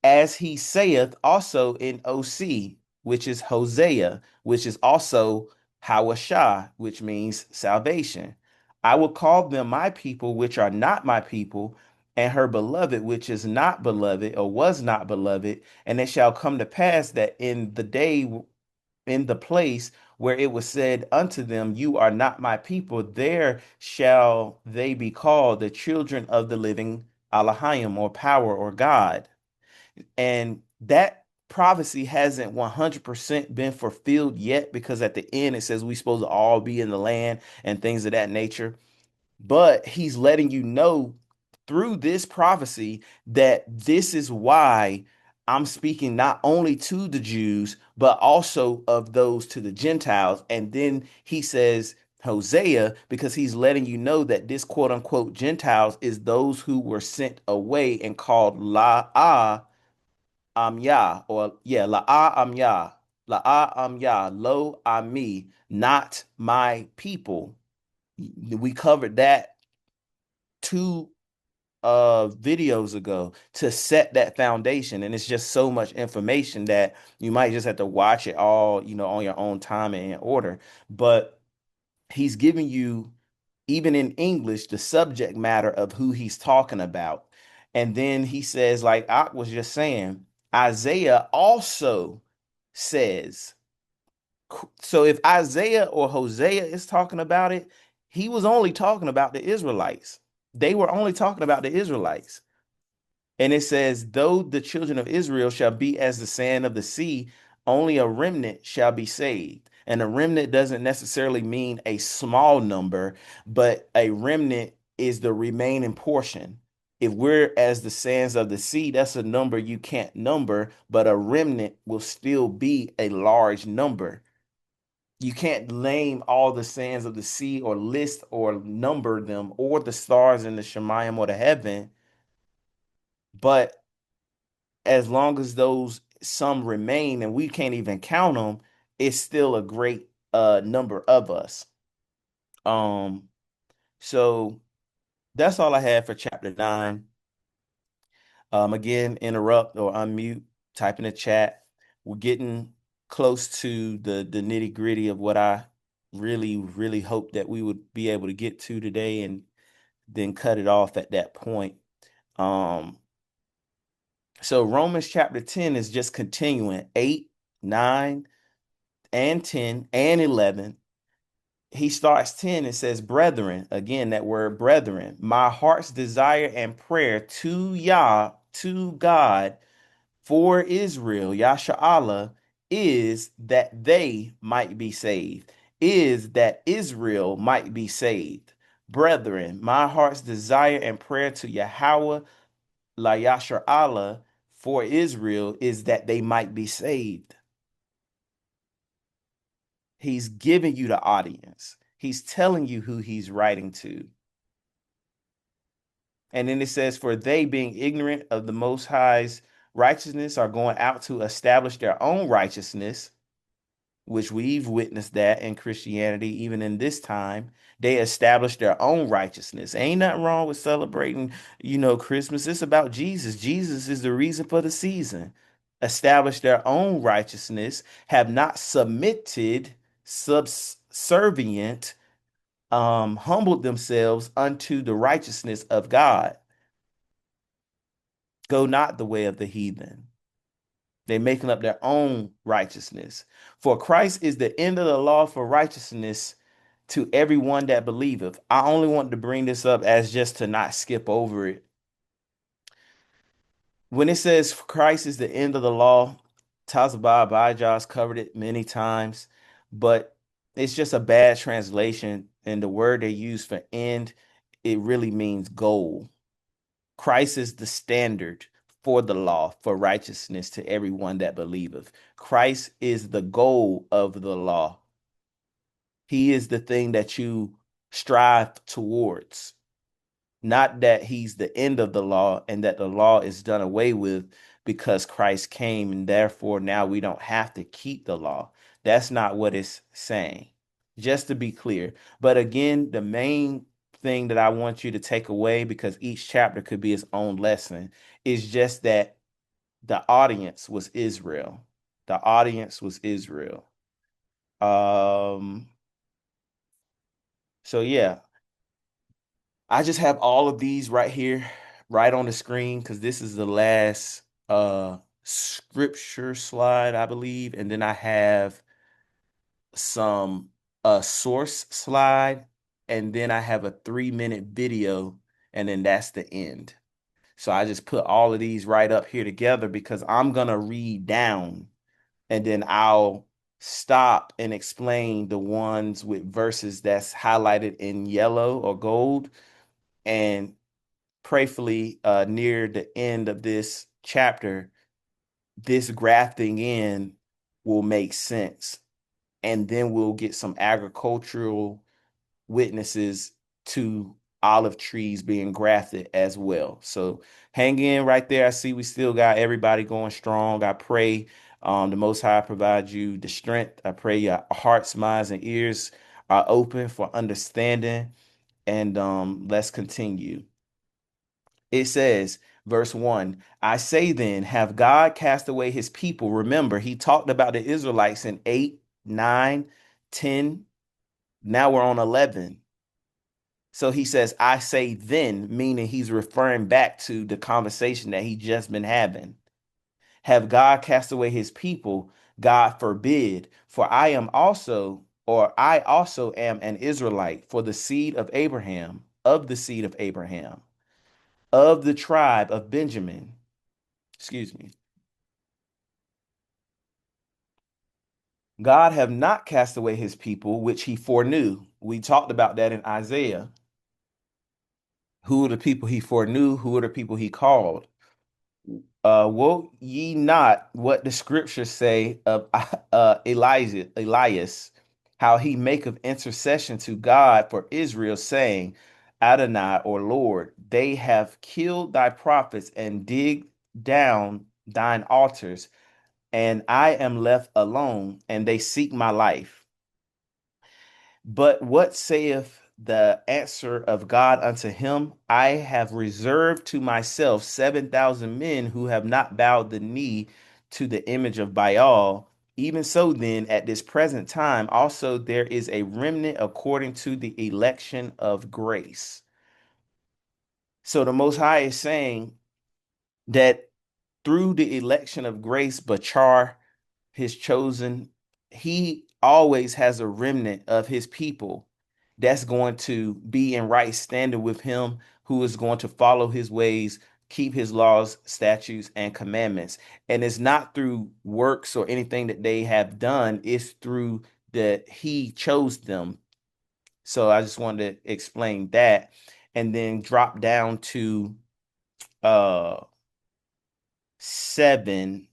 as he saith also in OC, which is Hosea, which is also Hawashah, which means salvation. I will call them my people, which are not my people, and her beloved, which is not beloved or was not beloved. And it shall come to pass that in the day, in the place where it was said unto them, you are not my people, there shall they be called the children of the living Elohim, or power, or God. And that prophecy hasn't 100% been fulfilled yet, because at the end it says we're supposed to all be in the land and things of that nature. But he's letting you know through this prophecy that this is why I'm speaking not only to the Jews, but also of those to the Gentiles. And then he says Hosea, because he's letting you know that this quote unquote Gentiles is those who were sent away and called La'ah Amyah, or yeah, La'ah Amyah, La'ah Amyah, Lo Ami, not my people. We covered that 2 videos ago to set that foundation, and it's just so much information that you might just have to watch it all, on your own time and in order. But he's giving you, even in English, the subject matter of who he's talking about. And then he says, like I was just saying, Isaiah also says, so if Isaiah or Hosea is talking about it, he was only talking about the Israelites. They were only talking about the Israelites. And it says, though the children of Israel shall be as the sand of the sea, only a remnant shall be saved. And a remnant doesn't necessarily mean a small number, but a remnant is the remaining portion. If we're as the sands of the sea, that's a number you can't number, but a remnant will still be a large number. You can't name all the sands of the sea or list or number them, or the stars in the Shemayim or the heaven, but as long as those some remain and we can't even count them, it's still a great number of us. So that's all I have for chapter 9. Again, interrupt or unmute, type in the chat. We're getting close to the nitty-gritty of what I really, really hope that we would be able to get to today, and then cut it off at that point. So Romans chapter 10 is just continuing 8, 9, and 10 and 11. He starts 10 and says, brethren, again, that word brethren, my heart's desire and prayer to Yah, to God, for Israel, Yasha'Allah, is that they might be saved, is that Israel might be saved. Brethren, my heart's desire and prayer to Yahweh, La Yasha'Allah, for Israel, is that they might be saved. He's giving you the audience. He's telling you who he's writing to. And then it says, for they being ignorant of the Most High's righteousness are going out to establish their own righteousness, which we've witnessed that in Christianity, even in this time. They established their own righteousness. Ain't nothing wrong with celebrating, Christmas. It's about Jesus. Jesus is the reason for the season. Establish their own righteousness, have not submitted, subservient, humbled themselves unto the righteousness of God. Go not the way of the heathen. They're making up their own righteousness. For Christ is the end of the law for righteousness to everyone that believeth. I only wanted to bring this up as just to not skip over it. When it says Christ is the end of the law, Tazabah Shamaryah's covered it many times, but it's just a bad translation. And the word they use for end, it really means goal. Christ is the standard for the law, for righteousness to everyone that believeth. Christ is the goal of the law. He is the thing that you strive towards. Not that he's the end of the law and that the law is done away with because Christ came and therefore now we don't have to keep the law. That's not what it's saying, just to be clear. But again, the main thing that I want you to take away, because each chapter could be its own lesson, is just that the audience was Israel. The audience was Israel. So yeah, I just have all of these right here, right on the screen, because this is the last scripture slide, I believe. And then I have some source slide, and then I have a 3-minute video, and then that's the end. So I just put all of these right up here together because I'm gonna read down and then I'll stop and explain the ones with verses that's highlighted in yellow or gold. And prayerfully, near the end of this chapter, this grafting in will make sense. And then we'll get some agricultural witnesses to olive trees being grafted as well. So hang in right there. I see we still got everybody going strong. I pray the Most High provide you the strength. I pray your hearts, minds, and ears are open for understanding. And let's continue. It says, verse 1, I say then, have God cast away his people? Remember, he talked about the Israelites in 8, 9, 10. Now we're on 11. So he says, I say then, meaning he's referring back to the conversation that he just been having. Have God cast away his people? God forbid. For I also am an Israelite, for the seed of Abraham, of the seed of Abraham, of the tribe of Benjamin. Excuse me. God have not cast away his people, which he foreknew. We talked about that in Isaiah. Who are the people he foreknew? Who are the people he called? Wote ye not what the scriptures say of Elias, how he maketh intercession to God for Israel, saying, Adonai, or Lord, they have killed thy prophets and digged down thine altars, and I am left alone, and they seek my life. But what saith the answer of God unto him? I have reserved to myself 7,000 men who have not bowed the knee to the image of Baal. Even so, then, at this present time, also there is a remnant according to the election of grace. So the Most High is saying that through the election of grace, Bachar, his chosen he always has a remnant of his people that's going to be in right standing with him, who is going to follow his ways, keep his laws, statutes, and commandments. And it's not through works or anything that they have done, it's through that he chose them. So I just wanted to explain that, and then drop down to 7,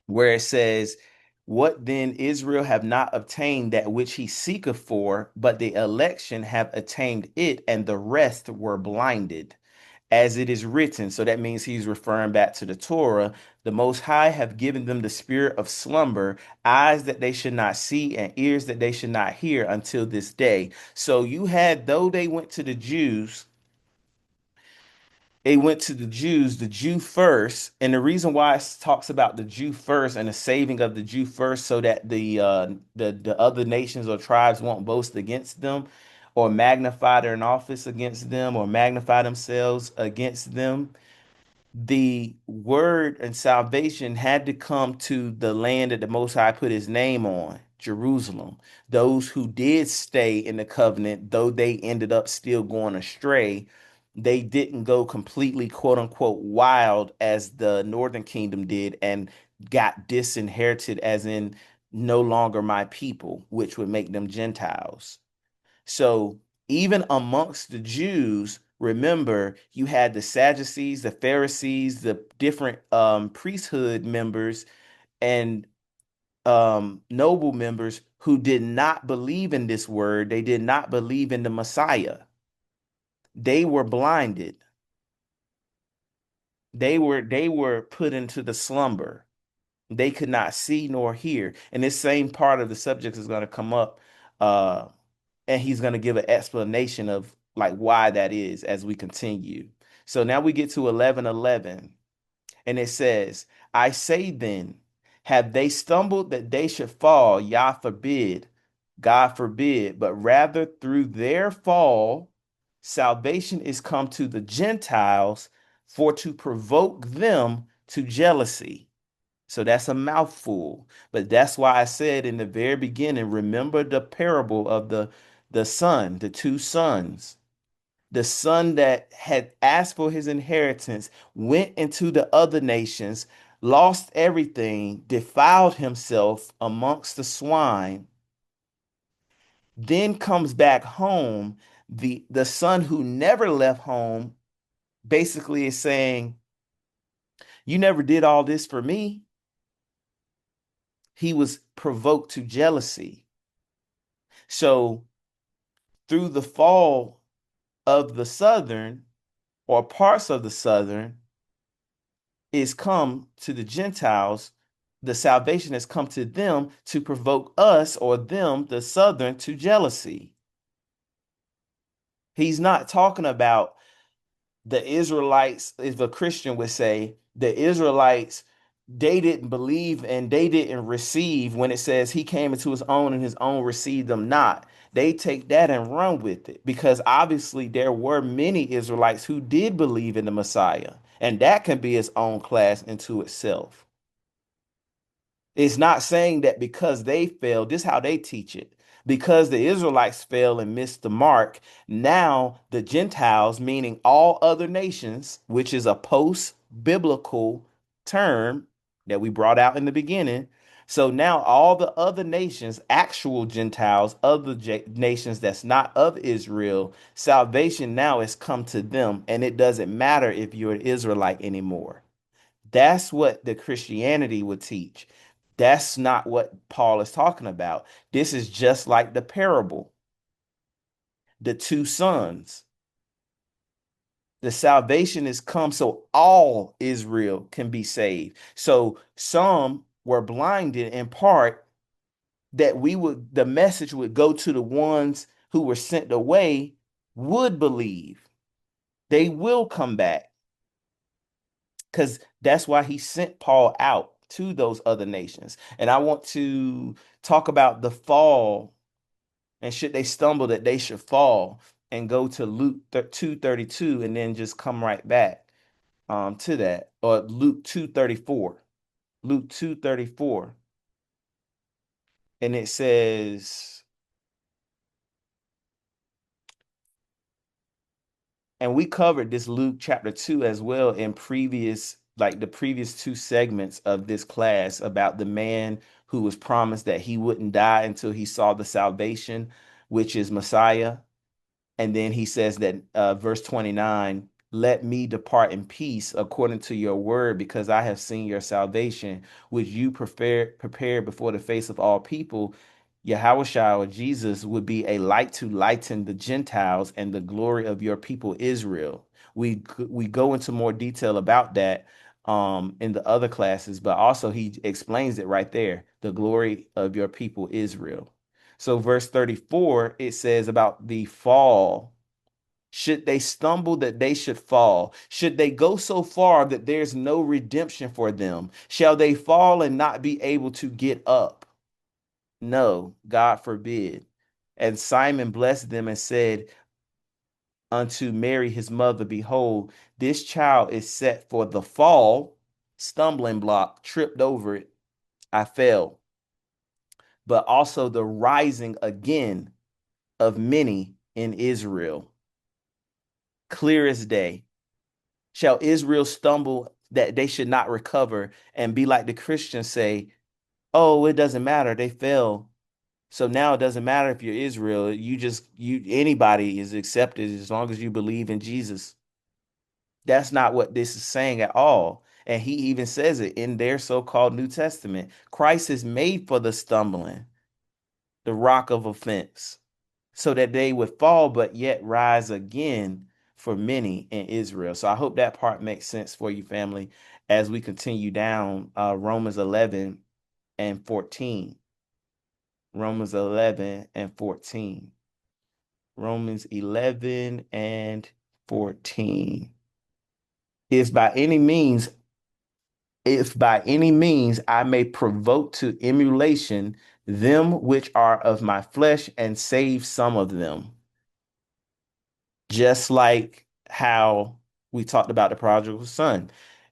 where it says, "What then Israel have not obtained that which he seeketh for, but the election have attained it, and the rest were blinded, as it is written." So that means he's referring back to the Torah. "The Most High have given them the spirit of slumber, eyes that they should not see, and ears that they should not hear until this day." So you had, though they went to the Jews, the Jew first. And the reason why it talks about the Jew first and the saving of the Jew first, so that the other nations or tribes won't boast against them or magnify their office against them or magnify themselves against them. The word and salvation had to come to the land that the Most High put his name on, Jerusalem. Those who did stay in the covenant, though they ended up still going astray, they didn't go completely, quote unquote, wild as the northern kingdom did and got disinherited, as in no longer my people, which would make them Gentiles. So even amongst the Jews, remember, you had the Sadducees, the Pharisees, the different priesthood members and noble members who did not believe in this word. They did not believe in the Messiah. They were blinded. They were put into the slumber. They could not see nor hear. And this same part of the subject is going to come up, and he's going to give an explanation of like why that is as we continue. So now we get to 11:11, and it says, "I say then, have they stumbled that they should fall? Yah forbid, God forbid, but rather through their fall, salvation is come to the Gentiles for to provoke them to jealousy." So that's a mouthful. But that's why I said in the very beginning, remember the parable of the son, the two sons. The son that had asked for his inheritance went into the other nations, lost everything, defiled himself amongst the swine, then comes back home. The son who never left home basically is saying, "You never did all this for me." He was provoked to jealousy. So through the fall of the southern, or parts of the southern, is come to the Gentiles. The salvation has come to them to provoke us, or them, the southern, to jealousy. He's not talking about the Israelites. If a Christian would say the Israelites, they didn't believe and they didn't receive, when it says he came into his own and his own received them not. They take that and run with it, because obviously there were many Israelites who did believe in the Messiah, and that can be its own class into itself. It's not saying that because they failed, this is how they teach it. Because the Israelites fell and missed the mark, now the Gentiles, meaning all other nations, which is a post-biblical term that we brought out in the beginning. So now all the other nations, actual Gentiles, other nations that's not of Israel, salvation now has come to them, and it doesn't matter if you're an Israelite anymore. That's what the Christianity would teach. That's not what Paul is talking about. This is just like the parable, the two sons. The salvation is come so all Israel can be saved. So some were blinded in part, that the message would go to the ones who were sent away, would believe. They will come back, because that's why he sent Paul out to those other nations. And I want to talk about the fall, and should they stumble that they should fall, and go to Luke 2:32, and then just come right back to that, or Luke 2:34. Luke 2:34. And it says, and we covered this Luke chapter 2 as well in the previous two segments of this class about the man who was promised that he wouldn't die until he saw the salvation, which is Messiah. And then he says that verse 29, let me depart in peace according to your word, because I have seen your salvation, which you prepared before the face of all people. Yahushua or Jesus would be a light to lighten the Gentiles and the glory of your people Israel. We go into more detail about that in the other classes, but also he explains it right there, the glory of your people Israel. So verse 34, it says about the fall. Should they stumble, that they should fall? Should they go so far that there's no redemption for them? Shall they fall and not be able to get up? No, God forbid. And Simon blessed them and said unto Mary his mother, behold, this child is set for the fall, stumbling block, tripped over it, I fell, but also the rising again of many in Israel. Clear as day. Shall Israel stumble that they should not recover and be like the Christians say, oh, it doesn't matter, they fell. So now it doesn't matter if you're Israel, anybody is accepted as long as you believe in Jesus. That's not what this is saying at all. And he even says it in their so-called New Testament. Christ is made for the stumbling, the rock of offense, so that they would fall, but yet rise again for many in Israel. So I hope that part makes sense for you, family, as we continue down Romans 11 and 14. Romans 11 and 14. Romans 11 and 14. If by any means I may provoke to emulation them which are of my flesh and save some of them. Just like how we talked about the prodigal son.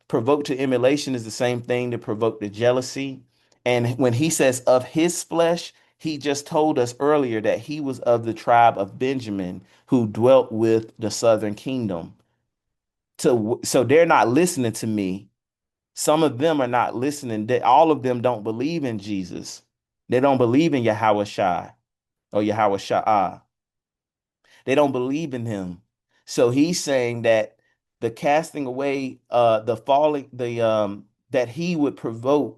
Provoke to emulation is the same thing to provoke to jealousy. And when he says of his flesh, he just told us earlier that he was of the tribe of Benjamin who dwelt with the southern kingdom. So they're not listening to me. Some of them are not listening. All of them don't believe in Jesus. They don't believe in Yahushua or Yahushua. They don't believe in him. So he's saying that the casting away, the falling, that he would provoke,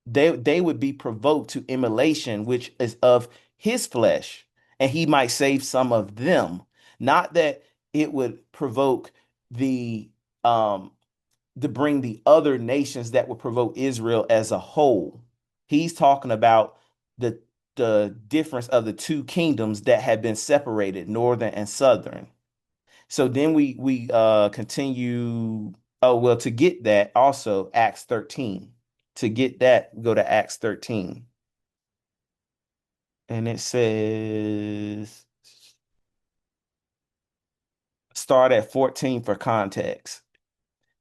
they would be provoked to immolation, which is of his flesh, and he might save some of them. Not that it would provoke the to bring the other nations that would provoke Israel as a whole. He's talking about the difference of the two kingdoms that had been separated, northern and southern. So then we continue. Oh, well, to get that also Acts 13. To get that, go to Acts 13. And it says, start at 14 for context.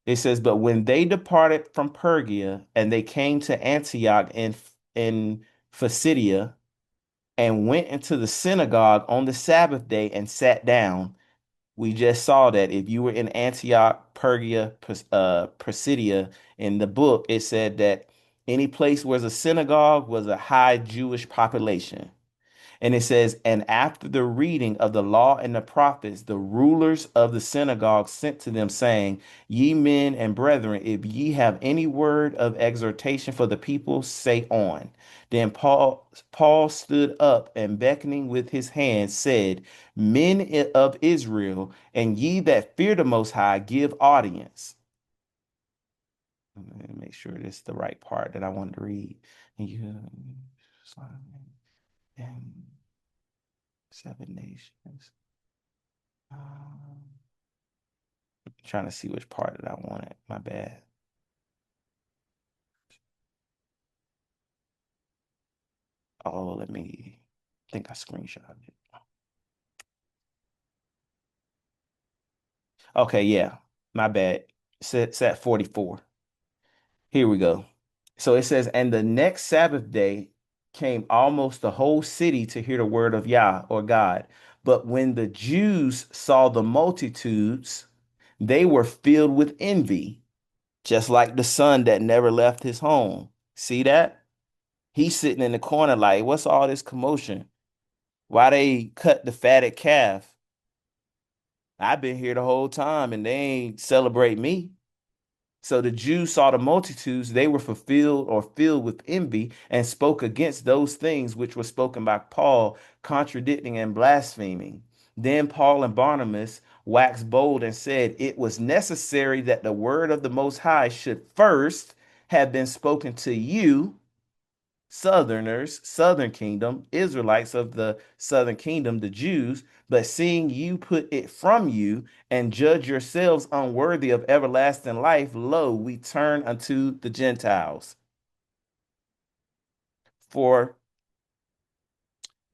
It says, but when they departed from Pergia and they came to Antioch in Pisidia and went into the synagogue on the Sabbath day and sat down. We just saw that if you were in Antioch, Pergia, Pisidia, in the book, it said that any place where there's a synagogue was a high Jewish population. And it says, and after the reading of the law and the prophets, the rulers of the synagogue sent to them, saying, ye men and brethren, if ye have any word of exhortation for the people, say on. Then Paul stood up and beckoning with his hand said, men of Israel, and ye that fear the Most High, give audience. Let me make sure this is the right part that I wanted to read. And seven nations. Trying to see which part that I wanted. My bad. Oh, let me think I screenshotted it. Okay, yeah. My bad. It's at 44. Here we go. So it says, and the next Sabbath day came almost the whole city to hear the word of Yah or God. But when the Jews saw the multitudes, they were filled with envy, just like the son that never left his home. See that? He's sitting in the corner like, what's all this commotion? Why they cut the fatted calf? I've been here the whole time and they ain't celebrate me. So the Jews saw the multitudes, they were fulfilled or filled with envy and spoke against those things which were spoken by Paul, contradicting and blaspheming. Then Paul and Barnabas waxed bold and said, it was necessary that the word of the Most High should first have been spoken to you, Southerners, Southern Kingdom, Israelites of the Southern Kingdom, the Jews, but seeing you put it from you and judge yourselves unworthy of everlasting life, lo, we turn unto the Gentiles. For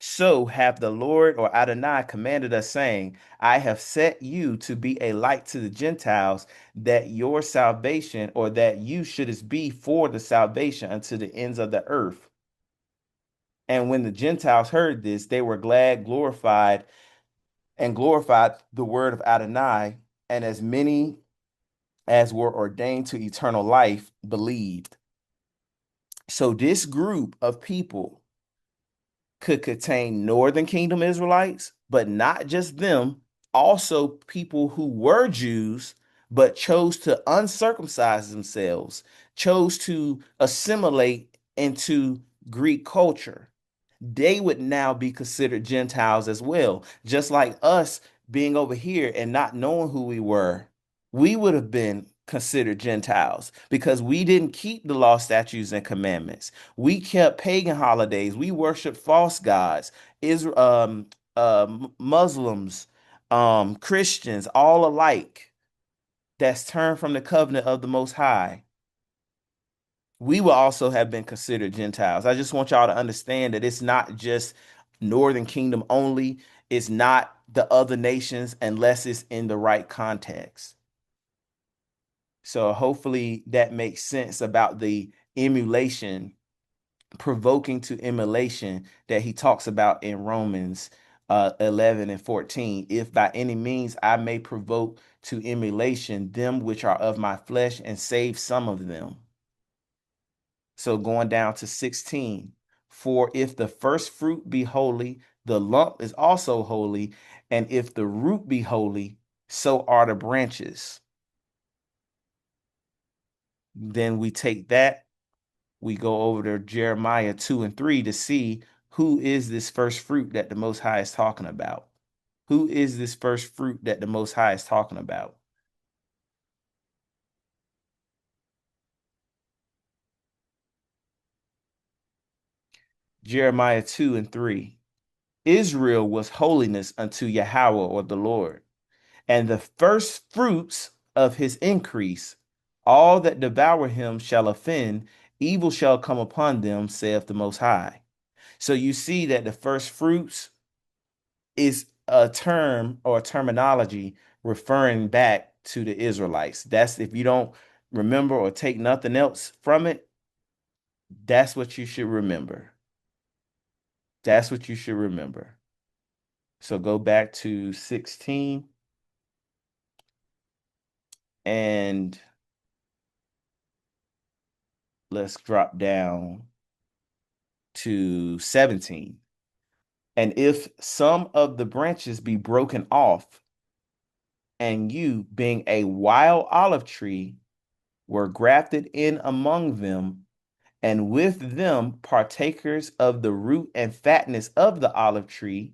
so have the Lord or Adonai commanded us, saying, I have set you to be a light to the Gentiles, that your salvation, or that you shouldest be for the salvation unto the ends of the earth. And when the Gentiles heard this, they were glad, glorified the word of Adonai, and as many as were ordained to eternal life believed. So this group of people could contain Northern Kingdom Israelites, but not just them, also people who were Jews, but chose to uncircumcise themselves, chose to assimilate into Greek culture. They would now be considered Gentiles as well. Just like us being over here and not knowing who we were, we would have been considered Gentiles because we didn't keep the law, statutes, and commandments. We kept pagan holidays. We worshiped false gods. Israel, Muslims, Christians, all alike. That's turned from the covenant of the Most High. We will also have been considered Gentiles. I just want y'all to understand that it's not just Northern Kingdom only. It's not the other nations unless it's in the right context. So hopefully that makes sense about the emulation, provoking to emulation that he talks about in Romans 11 and 14. If by any means I may provoke to emulation them which are of my flesh and save some of them. So going down to 16, for if the first fruit be holy, the lump is also holy, and if the root be holy, so are the branches. Then we take that, we go over to Jeremiah 2 and 3 to see who is this first fruit that the Most High is talking about. Who is this first fruit that the Most High is talking about? Jeremiah 2 and 3. Israel was holiness unto Yahweh or the Lord, and the first fruits of his increase. All that devour him shall offend, evil shall come upon them, saith the Most High. So you see that the first fruits is a term or a terminology referring back to the Israelites. That's, if you don't remember or take nothing else from it, that's what you should remember. That's what you should remember. So go back to 16 and let's drop down to 17. And if some of the branches be broken off, and you, being a wild olive tree, were grafted in among them, and with them partakers of the root and fatness of the olive tree,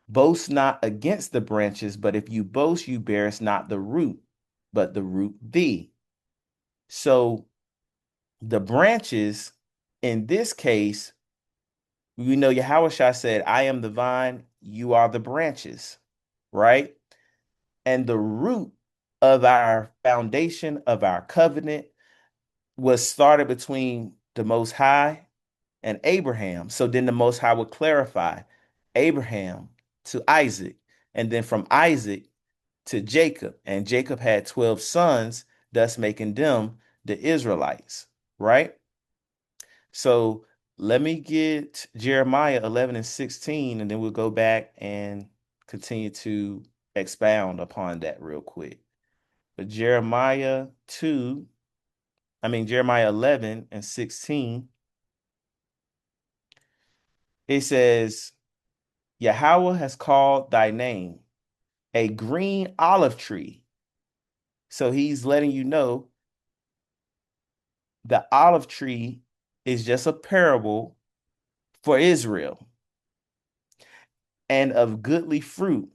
boast not against the branches, but if you boast, you bearest not the root, but the root thee. So the branches, in this case, we know Yahushua said, I am the vine, you are the branches, right? And the root of our foundation, of our covenant, was started between the Most High and Abraham. So then the Most High would clarify Abraham to Isaac, and then from Isaac to Jacob. And Jacob had 12 sons, thus making them the Israelites, right? So let me get Jeremiah 11 and 16, and then we'll go back and continue to expound upon that real quick. But Jeremiah 11 and 16, it says, Yahweh has called thy name a green olive tree. So he's letting you know the olive tree is just a parable for Israel, and of goodly fruit.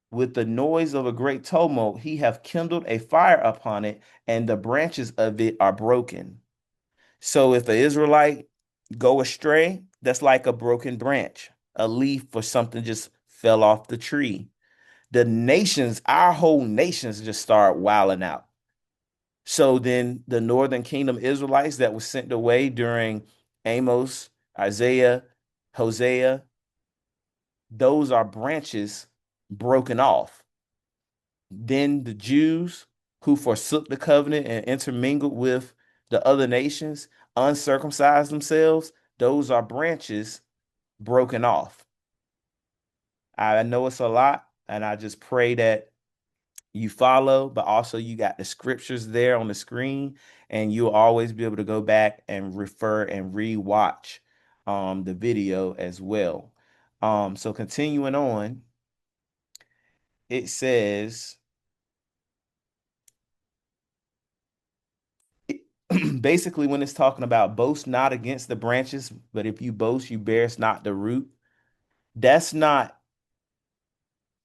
With the noise of a great tumult, he hath kindled a fire upon it, and the branches of it are broken. So if the Israelite go astray, that's like a broken branch, a leaf or something just fell off the tree. The nations, our whole nations just start wilding out. So then the northern kingdom Israelites that were sent away during Amos, Isaiah, Hosea, those are branches broken off. Then the Jews who forsook the covenant and intermingled with the other nations, uncircumcised themselves, those are branches broken off. I know it's a lot, and I just pray that you follow, but also you got the scriptures there on the screen, and you'll always be able to go back and refer and re-watch the video as well. So continuing on, it says, basically when it's talking about boast not against the branches, but if you boast, you bearest not the root. That's not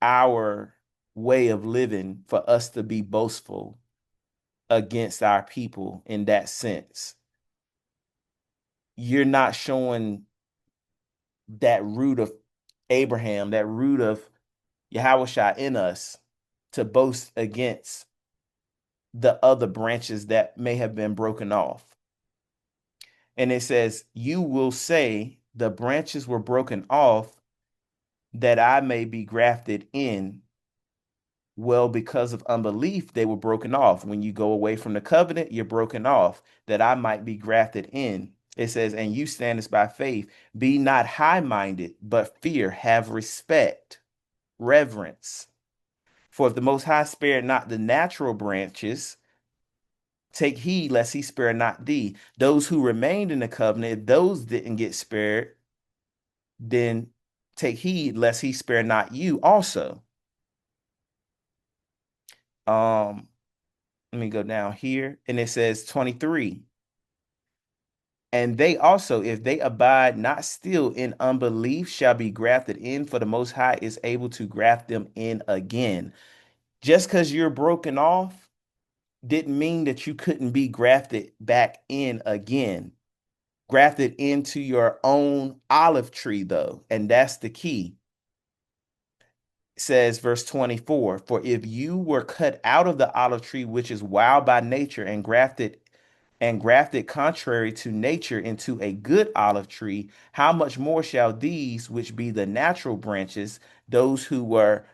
our way of living for us to be boastful against our people in that sense. You're not showing that root of Abraham, that root of Yahushua in us to boast against the other branches that may have been broken off. And it says, you will say the branches were broken off that I may be grafted in. Well, because of unbelief, they were broken off. When you go away from the covenant, you're broken off, that I might be grafted in. It says, and you standest by faith. Be not high-minded, but fear, have respect, reverence. For if the Most High spared not the natural branches, take heed lest he spare not thee. Those who remained in the covenant, if those didn't get spared, then take heed lest he spare not you also. Let me go down here, and it says 23. And they also, if they abide not still in unbelief, shall be grafted in, for the Most High is able to graft them in again. Just because you're broken off didn't mean that you couldn't be grafted back in again. Grafted into your own olive tree, though, and that's the key. It says, verse 24, for if you were cut out of the olive tree, which is wild by nature, and grafted contrary to nature into a good olive tree, how much more shall these, which be the natural branches, those who were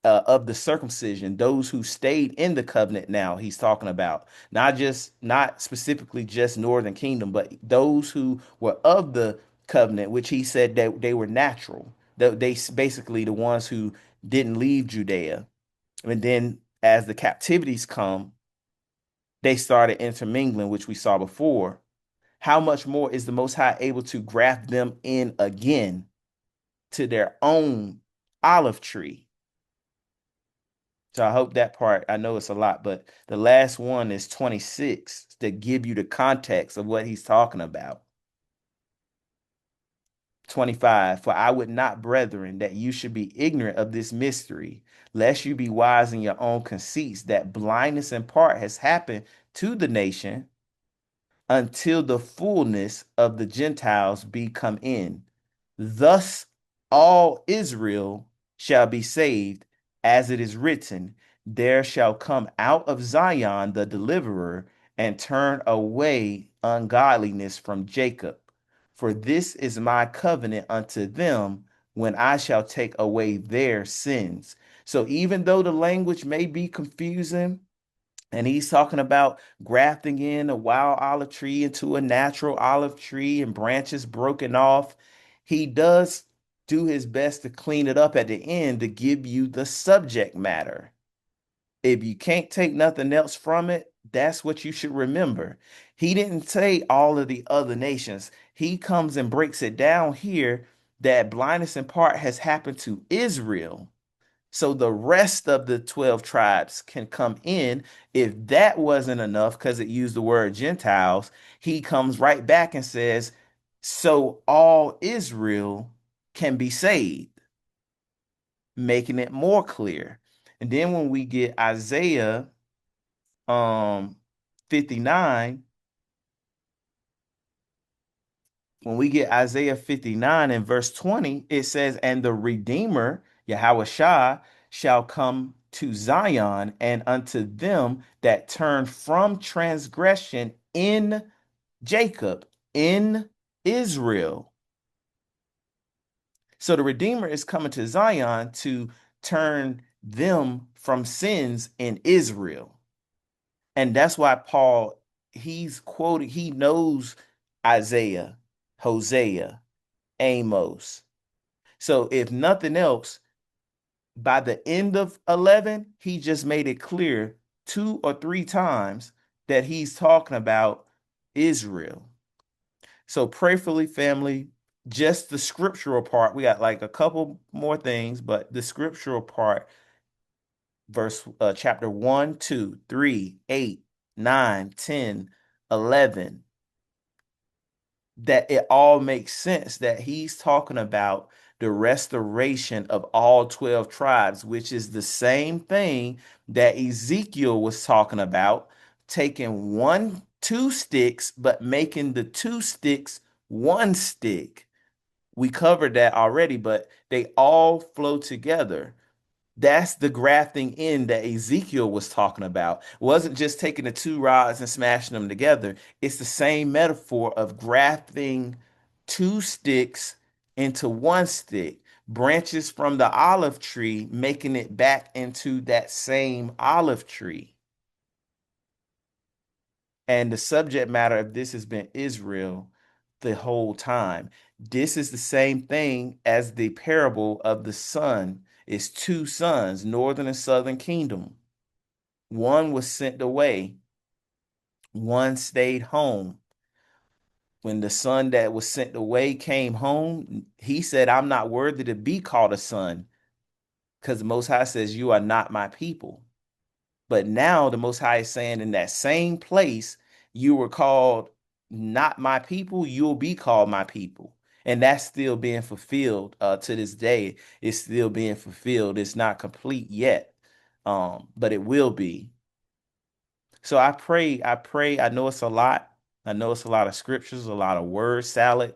of the circumcision, those who stayed in the covenant, now he's talking about not specifically just northern kingdom, but those who were of the covenant, which he said that they were natural, they basically the ones who didn't leave Judea. And then as the captivities come, they started intermingling, which we saw before. How much more is the Most High able to graft them in again to their own olive tree? So I hope that part, I know it's a lot, but the last one is 26 to give you the context of what he's talking about. 25, for I would not, brethren, that you should be ignorant of this mystery, lest you be wise in your own conceits, that blindness in part has happened to the nation until the fullness of the Gentiles be come in. Thus all Israel shall be saved, as it is written, there shall come out of Zion the deliverer, and turn away ungodliness from Jacob. For this is my covenant unto them, when I shall take away their sins. So even though the language may be confusing, And he's talking about grafting in a wild olive tree into a natural olive tree and branches broken off. He does do his best to clean it up at the end to give you the subject matter. If you can't take nothing else from it, that's what you should remember. He didn't say all of the other nations. He comes and breaks it down here that blindness in part has happened to Israel. So the rest of the 12 tribes can come in. If that wasn't enough, because it used the word Gentiles, he comes right back and says, so all Israel can be saved, making it more clear. And then when we get Isaiah 59, when we get Isaiah 59 and verse 20, it says, and the Redeemer, Yahweh Shah, shall come to Zion and unto them that turn from transgression in Jacob, in Israel. So the Redeemer is coming to Zion to turn them from sins in Israel. And that's why Paul, he's quoted, he knows Isaiah, Hosea, Amos. So if nothing else, by the end of 11, he just made it clear 2 or 3 times that he's talking about Israel. So prayerfully, family, just the scriptural part. We got like a couple more things, but the scriptural part, chapter 1, 2, 3, 8, 9, 10, 11, that it all makes sense that he's talking about the restoration of all 12 tribes, which is the same thing that Ezekiel was talking about, taking two sticks, but making the 2 sticks 1 stick. We covered that already, but they all flow together. That's the grafting in that Ezekiel was talking about. It wasn't just taking the 2 rods and smashing them together. It's the same metaphor of grafting 2 sticks into 1 stick, branches from the olive tree, making it back into that same olive tree. And the subject matter of this has been Israel the whole time. This is the same thing as the parable of the son. It's 2 sons, northern and southern kingdom. One was sent away, one stayed home. When the son that was sent away came home, he said, I'm not worthy to be called a son, because the Most High says, you are not my people. But now the Most High is saying, in that same place, you were called not my people, you'll be called my people. And that's still being fulfilled to this day. It's still being fulfilled. It's not complete yet, but it will be. So I pray, I know it's a lot. I know it's a lot of scriptures, a lot of word salad.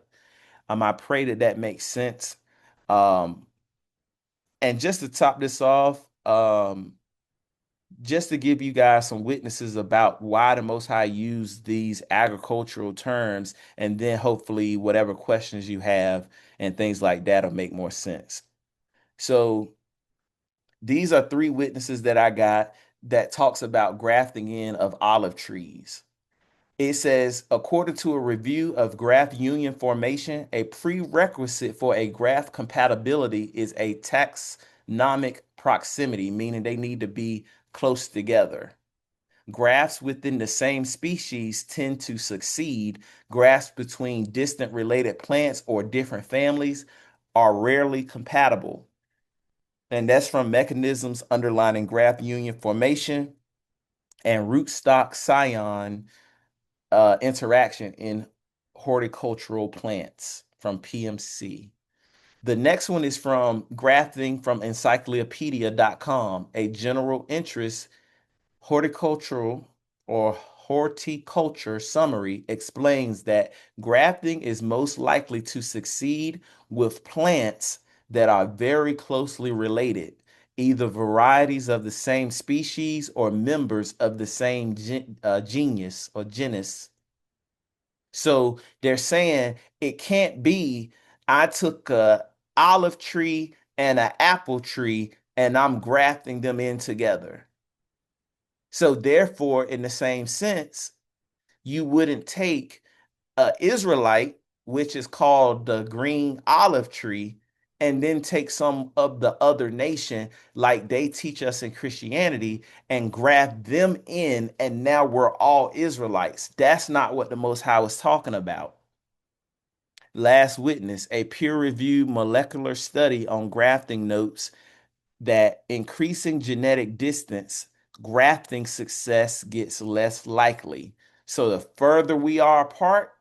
I pray that that makes sense. Um, and just to top this off, just to give you guys some witnesses about why the Most High used these agricultural terms, and then hopefully whatever questions you have and things like that will make more sense. So these are 3 witnesses that I got that talks about grafting in of olive trees. It says, according to a review of graft union formation, a prerequisite for a graft compatibility is a taxonomic proximity, meaning they need to be close together. Grafts within the same species tend to succeed. Grafts between distant related plants or different families are rarely compatible. And that's from mechanisms underlining graft union formation and rootstock scion interaction in horticultural plants from PMC. The next one is from grafting from encyclopedia.com, a general interest horticulture summary explains that grafting is most likely to succeed with plants that are very closely related, either varieties of the same species or members of the same genus or genus. So they're saying it can't be, I took a olive tree and an apple tree and I'm grafting them in together. So therefore, in the same sense, you wouldn't take an Israelite, which is called the green olive tree, and then take some of the other nation, like they teach us in Christianity, and graft them in, and now we're all Israelites. That's not what the Most High was talking about. Last Witness, a peer-reviewed molecular study on grafting, notes that increasing genetic distance, grafting success gets less likely. So the further we are apart,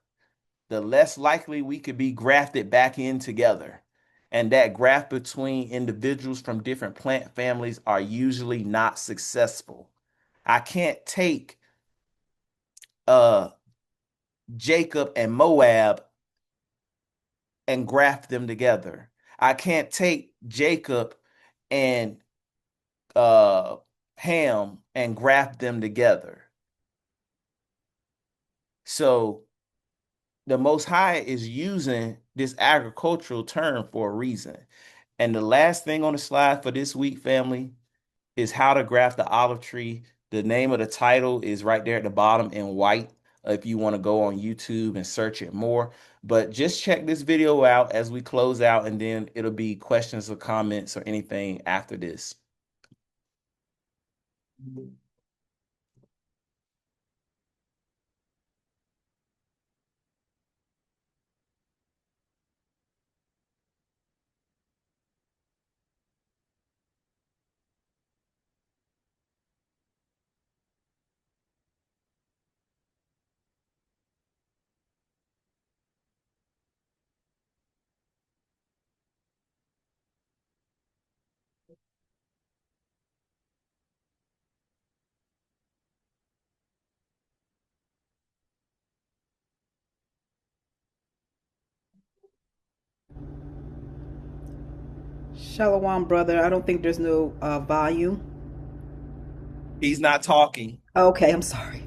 the less likely we could be grafted back in together. And that graft between individuals from different plant families are usually not successful. I can't take uh Jacob and Moab and graft them together. I can't take Jacob and uh Ham and graft them together. So the Most High is using this agricultural term for a reason. And the last thing on the slide for this week, family, is how to graft the olive tree. The name of the title is right there at the bottom in white if you want to go on YouTube and search it more. But just check this video out as we close out, and then it'll be questions or comments or anything after this. Shalom, brother. I don't think there's no volume. He's not talking. Okay, I'm sorry.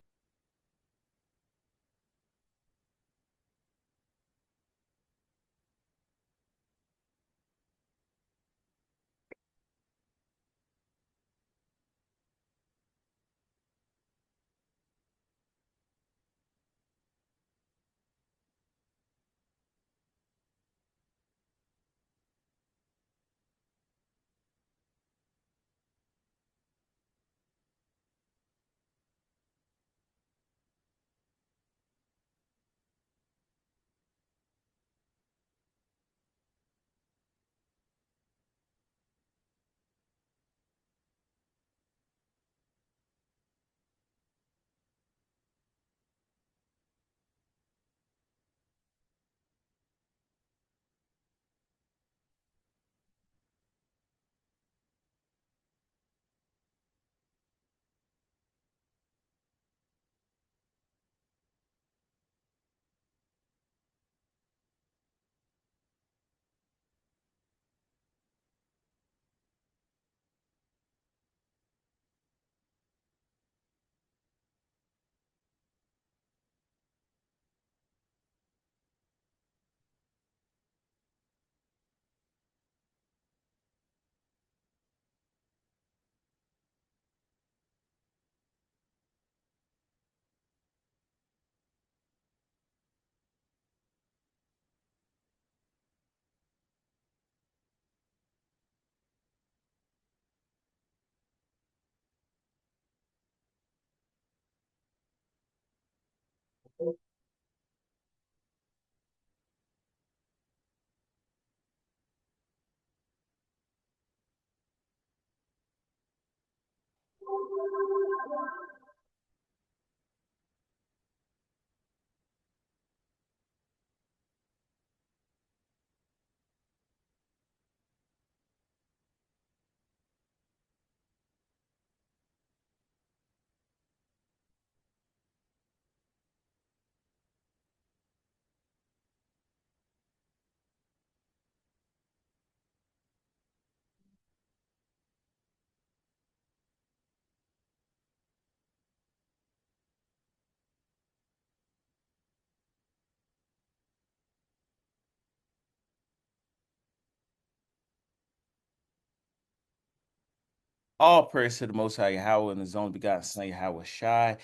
All praise to the Most High Yahweh and His only begotten Son Yahweh Shai.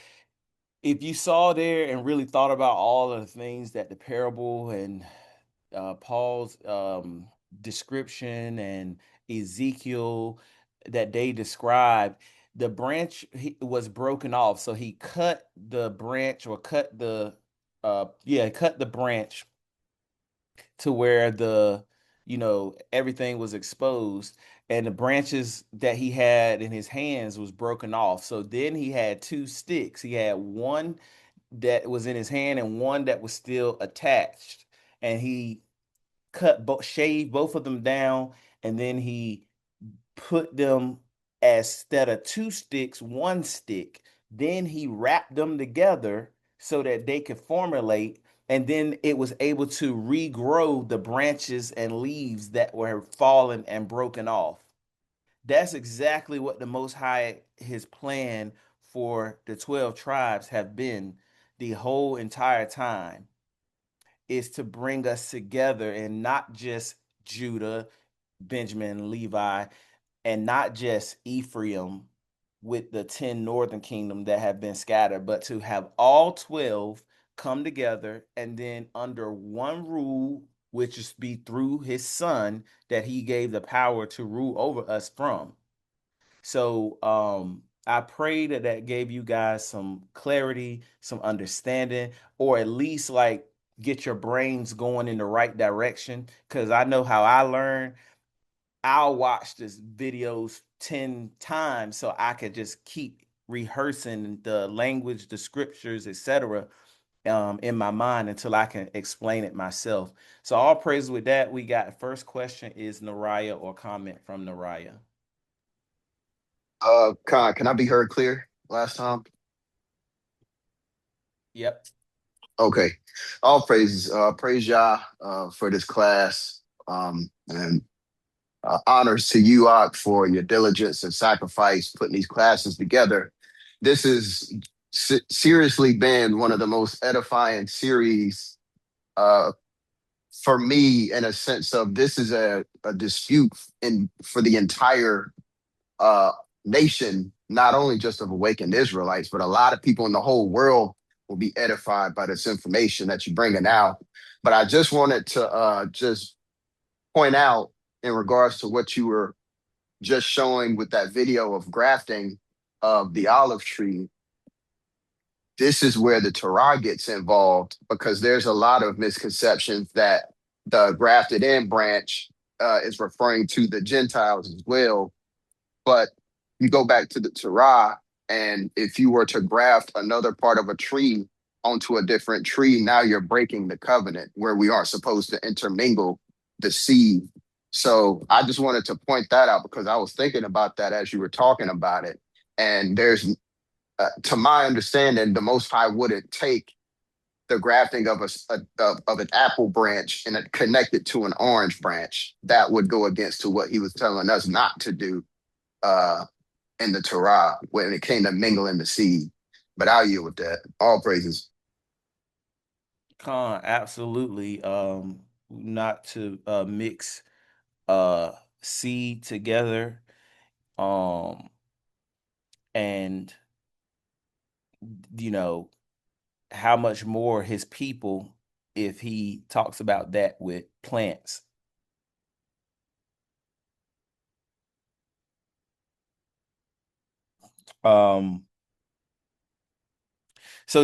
If you saw there and really thought about all of the things that the parable and Paul's description and Ezekiel that they described, the branch was broken off. So he cut the branch or cut the branch to where everything was exposed, and the branches that he had in his hands was broken off. So then he had two sticks. He had one that was in his hand and one that was still attached, and he shaved both of them down, and then he put them, as instead of two sticks, one stick. Then he wrapped them together so that they could formulate, and then it was able to regrow the branches and leaves that were fallen and broken off. That's exactly what the Most High, his plan for the 12 tribes have been the whole entire time, is to bring us together, and not just Judah, Benjamin, Levi, and not just Ephraim with the 10 northern kingdom that have been scattered, but to have all 12 come together, and then under one rule, which is be through his son that he gave the power to rule over us from. So I pray that gave you guys some clarity, some understanding, or at least like get your brains going in the right direction. Because I know how I learn. I'll watch this videos 10 times so I could just keep rehearsing the language, the scriptures, etc. In my mind until I can explain it myself. So all praise with that. We got first question is Nariah, or comment from Nariah. Khan, can I be heard clear last time? Yep. Okay. All praises. Praise Yah for this class. And honors to you, Ak, for your diligence and sacrifice putting these classes together. This has seriously been one of the most edifying series uh, for me, in a sense of this is a dispute for the entire uh, nation, not only just of awakened Israelites, but a lot of people in the whole world will be edified by this information that you're bringing out. But I just wanted to just point out in regards to what you were just showing with that video of grafting of the olive tree. This is where the Torah gets involved, because there's a lot of misconceptions that the grafted in branch is referring to the Gentiles as well. But you go back to the Torah, and if you were to graft another part of a tree onto a different tree, now you're breaking the covenant where we aren't supposed to intermingle the seed. So I just wanted to point that out because I was thinking about that as you were talking about it. And there's, to my understanding, the Most High wouldn't take the grafting of of an apple branch and connect it to an orange branch. That would go against to what he was telling us not to do in the Torah when it came to mingling the seed. But I'll yield with that. All praises. Khan, absolutely. Not to mix seed together. And how much more his people if he talks about that with plants. So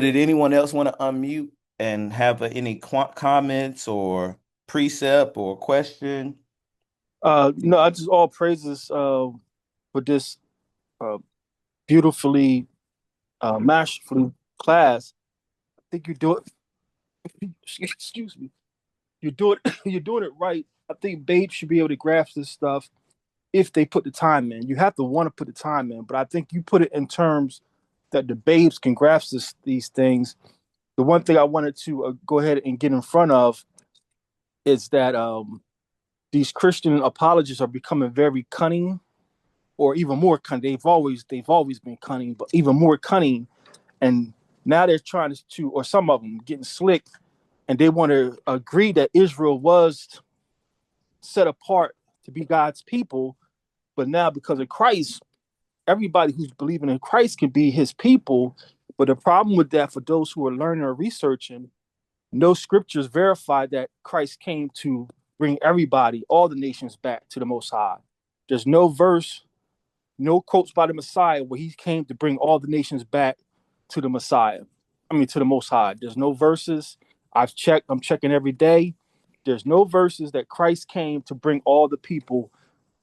did anyone else want to unmute and have any comments or precept or question? No, I just all praises for this beautifully, masterfully class. I think you do it. Excuse me. You do it. You're doing it right. I think babes should be able to grasp this stuff if they put the time in. You have to want to put the time in, but I think you put it in terms that the babes can grasp these things. The one thing I wanted to go ahead and get in front of is that these Christian apologists are becoming very cunning, or even more cunning. They've always been cunning, but even more cunning. And now they're trying to, or some of them getting slick, and they want to agree that Israel was set apart to be God's people. But now, because of Christ, everybody who's believing in Christ can be his people. But the problem with that, for those who are learning or researching, no scriptures verify that Christ came to bring everybody, all the nations, back to the Most High. There's no verse, no quotes by the Messiah where he came to bring all the nations back to the Messiah. I mean, to the Most High. There's no verses. I've checked, I'm checking every day. There's no verses that Christ came to bring all the people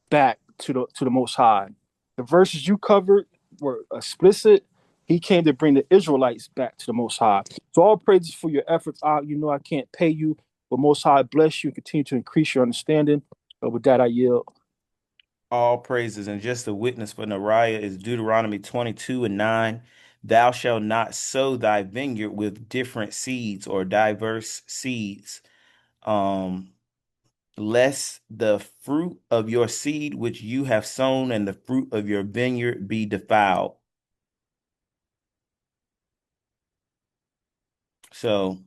back to the Most High. The verses you covered were explicit. He came to bring the Israelites back to the Most High. So all praises for your efforts. I can't pay you, but Most High bless you and continue to increase your understanding. With that, I yield. All praises. And just a witness for Nariah is Deuteronomy 22:9. Thou shalt not sow thy vineyard with different seeds or diverse seeds, um, lest the fruit of your seed which you have sown and the fruit of your vineyard be defiled. So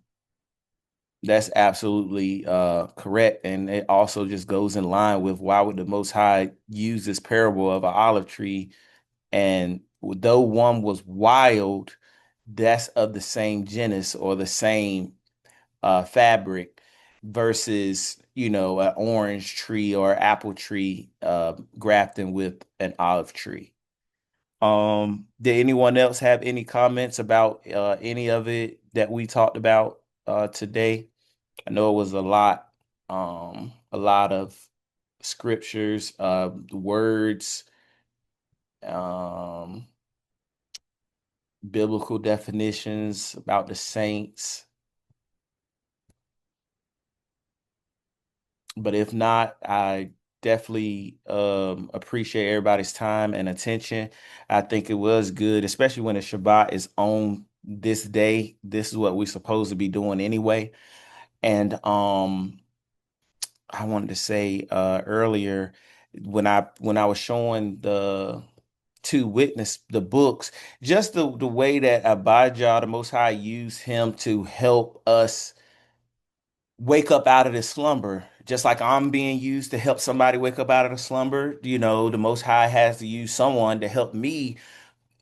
that's absolutely correct. And it also just goes in line with why would the Most High use this parable of an olive tree? And though one was wild, that's of the same genus or the same fabric versus, an orange tree or apple tree grafting with an olive tree. Did anyone else have any comments about any of it that we talked about today? I know it was a lot of scriptures, words, um, biblical definitions about the saints. But if not, I definitely appreciate everybody's time and attention. I think it was good, especially when the Shabbat is on this day. This is what we're supposed to be doing anyway. And I wanted to say earlier when I was showing the two witness the books, just the way that Abijah, the Most High, used him to help us wake up out of this slumber, just like I'm being used to help somebody wake up out of the slumber. The Most High has to use someone to help me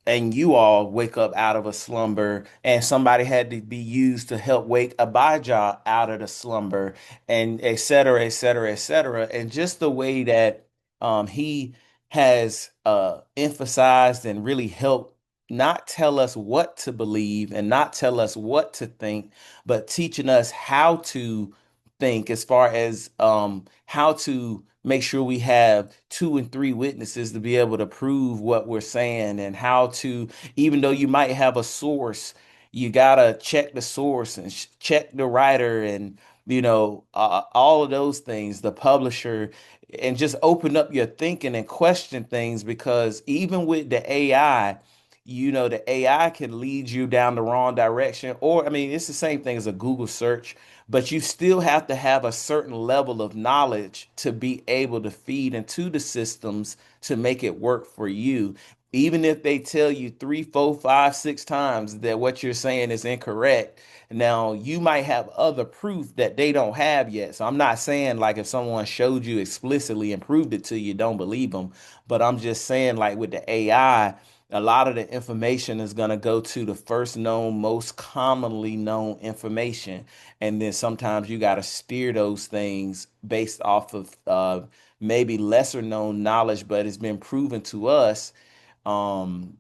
and you all wake up out of a slumber, and somebody had to be used to help wake Abijah out of the slumber, and et cetera, et cetera, et cetera. And just the way that he has emphasized and really helped not tell us what to believe and not tell us what to think, but teaching us how to think as far as how to make sure we have 2 and 3 witnesses to be able to prove what we're saying, and how to, even though you might have a source, you gotta check the source and check the writer, and all of those things, the publisher, and just open up your thinking and question things, because even with the AI, the AI can lead you down the wrong direction. Or, I mean, it's the same thing as a Google search, but you still have to have a certain level of knowledge to be able to feed into the systems to make it work for you. Even if they tell you 3, 4, 5, 6 times that what you're saying is incorrect, now you might have other proof that they don't have yet. So I'm not saying like if someone showed you explicitly and proved it to you, don't believe them. But I'm just saying, like with the AI, a lot of the information is going to go to the first known, most commonly known information. And then sometimes you got to steer those things based off of maybe lesser known knowledge, but it's been proven to us um,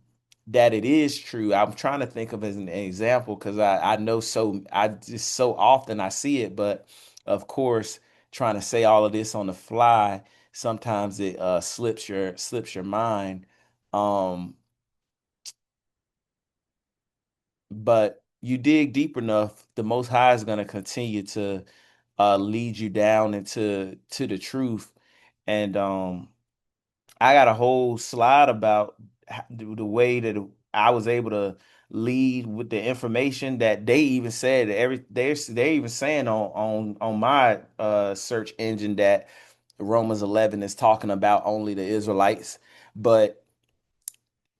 that it is true. I'm trying to think of as an example, because I know, I just so often I see it, but of course, trying to say all of this on the fly, sometimes it slips your mind. Um, but you dig deep enough, the Most High is going to continue to lead you down to the truth. And I got a whole slide about the way that I was able to lead with the information that they even said that they're even saying on my search engine that Romans 11 is talking about only the Israelites. But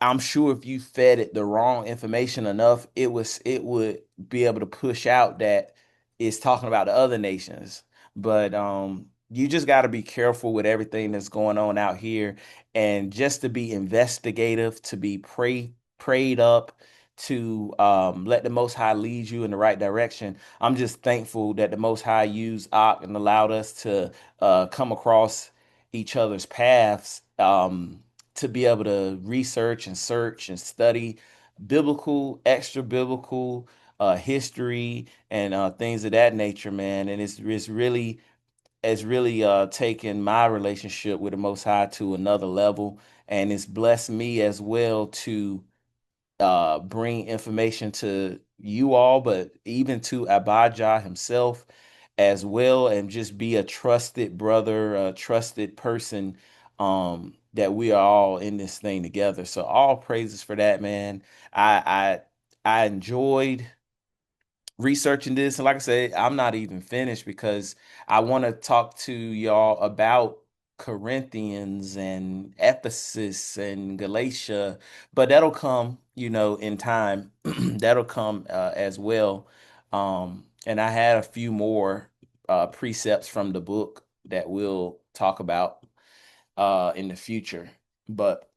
I'm sure if you fed it the wrong information enough, it would be able to push out that it's talking about the other nations. But you just got to be careful with everything that's going on out here, and just to be investigative, to be prayed up, to let the Most High lead you in the right direction. I'm just thankful that the Most High used Ak and allowed us to come across each other's paths, to be able to research and search and study biblical, extra biblical history, and things of that nature, man. And it's really taken my relationship with the Most High to another level, and it's blessed me as well to bring information to you all, but even to Abijah himself as well, and just be a trusted brother, a trusted person, that we are all in this thing together. So all praises for that, man. I enjoyed researching this, and like I said, I'm not even finished because I want to talk to y'all about Corinthians and Ephesus and Galatia, but that'll come, in time. That'll come as well. And I had a few more precepts from the book that we'll talk about in the future, but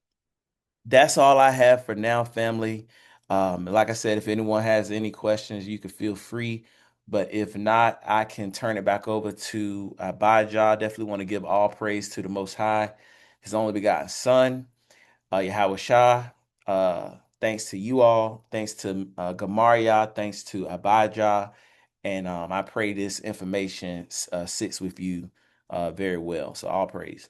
that's all I have for now, family. Like I said, if anyone has any questions, you can feel free. But if not, I can turn it back over to Abijah. Definitely want to give all praise to the Most High, His only begotten Son, Yahweh Shah. Thanks to you all. Thanks to Gamariah. Thanks to Abijah. And I pray this information sits with you very well. So all praise.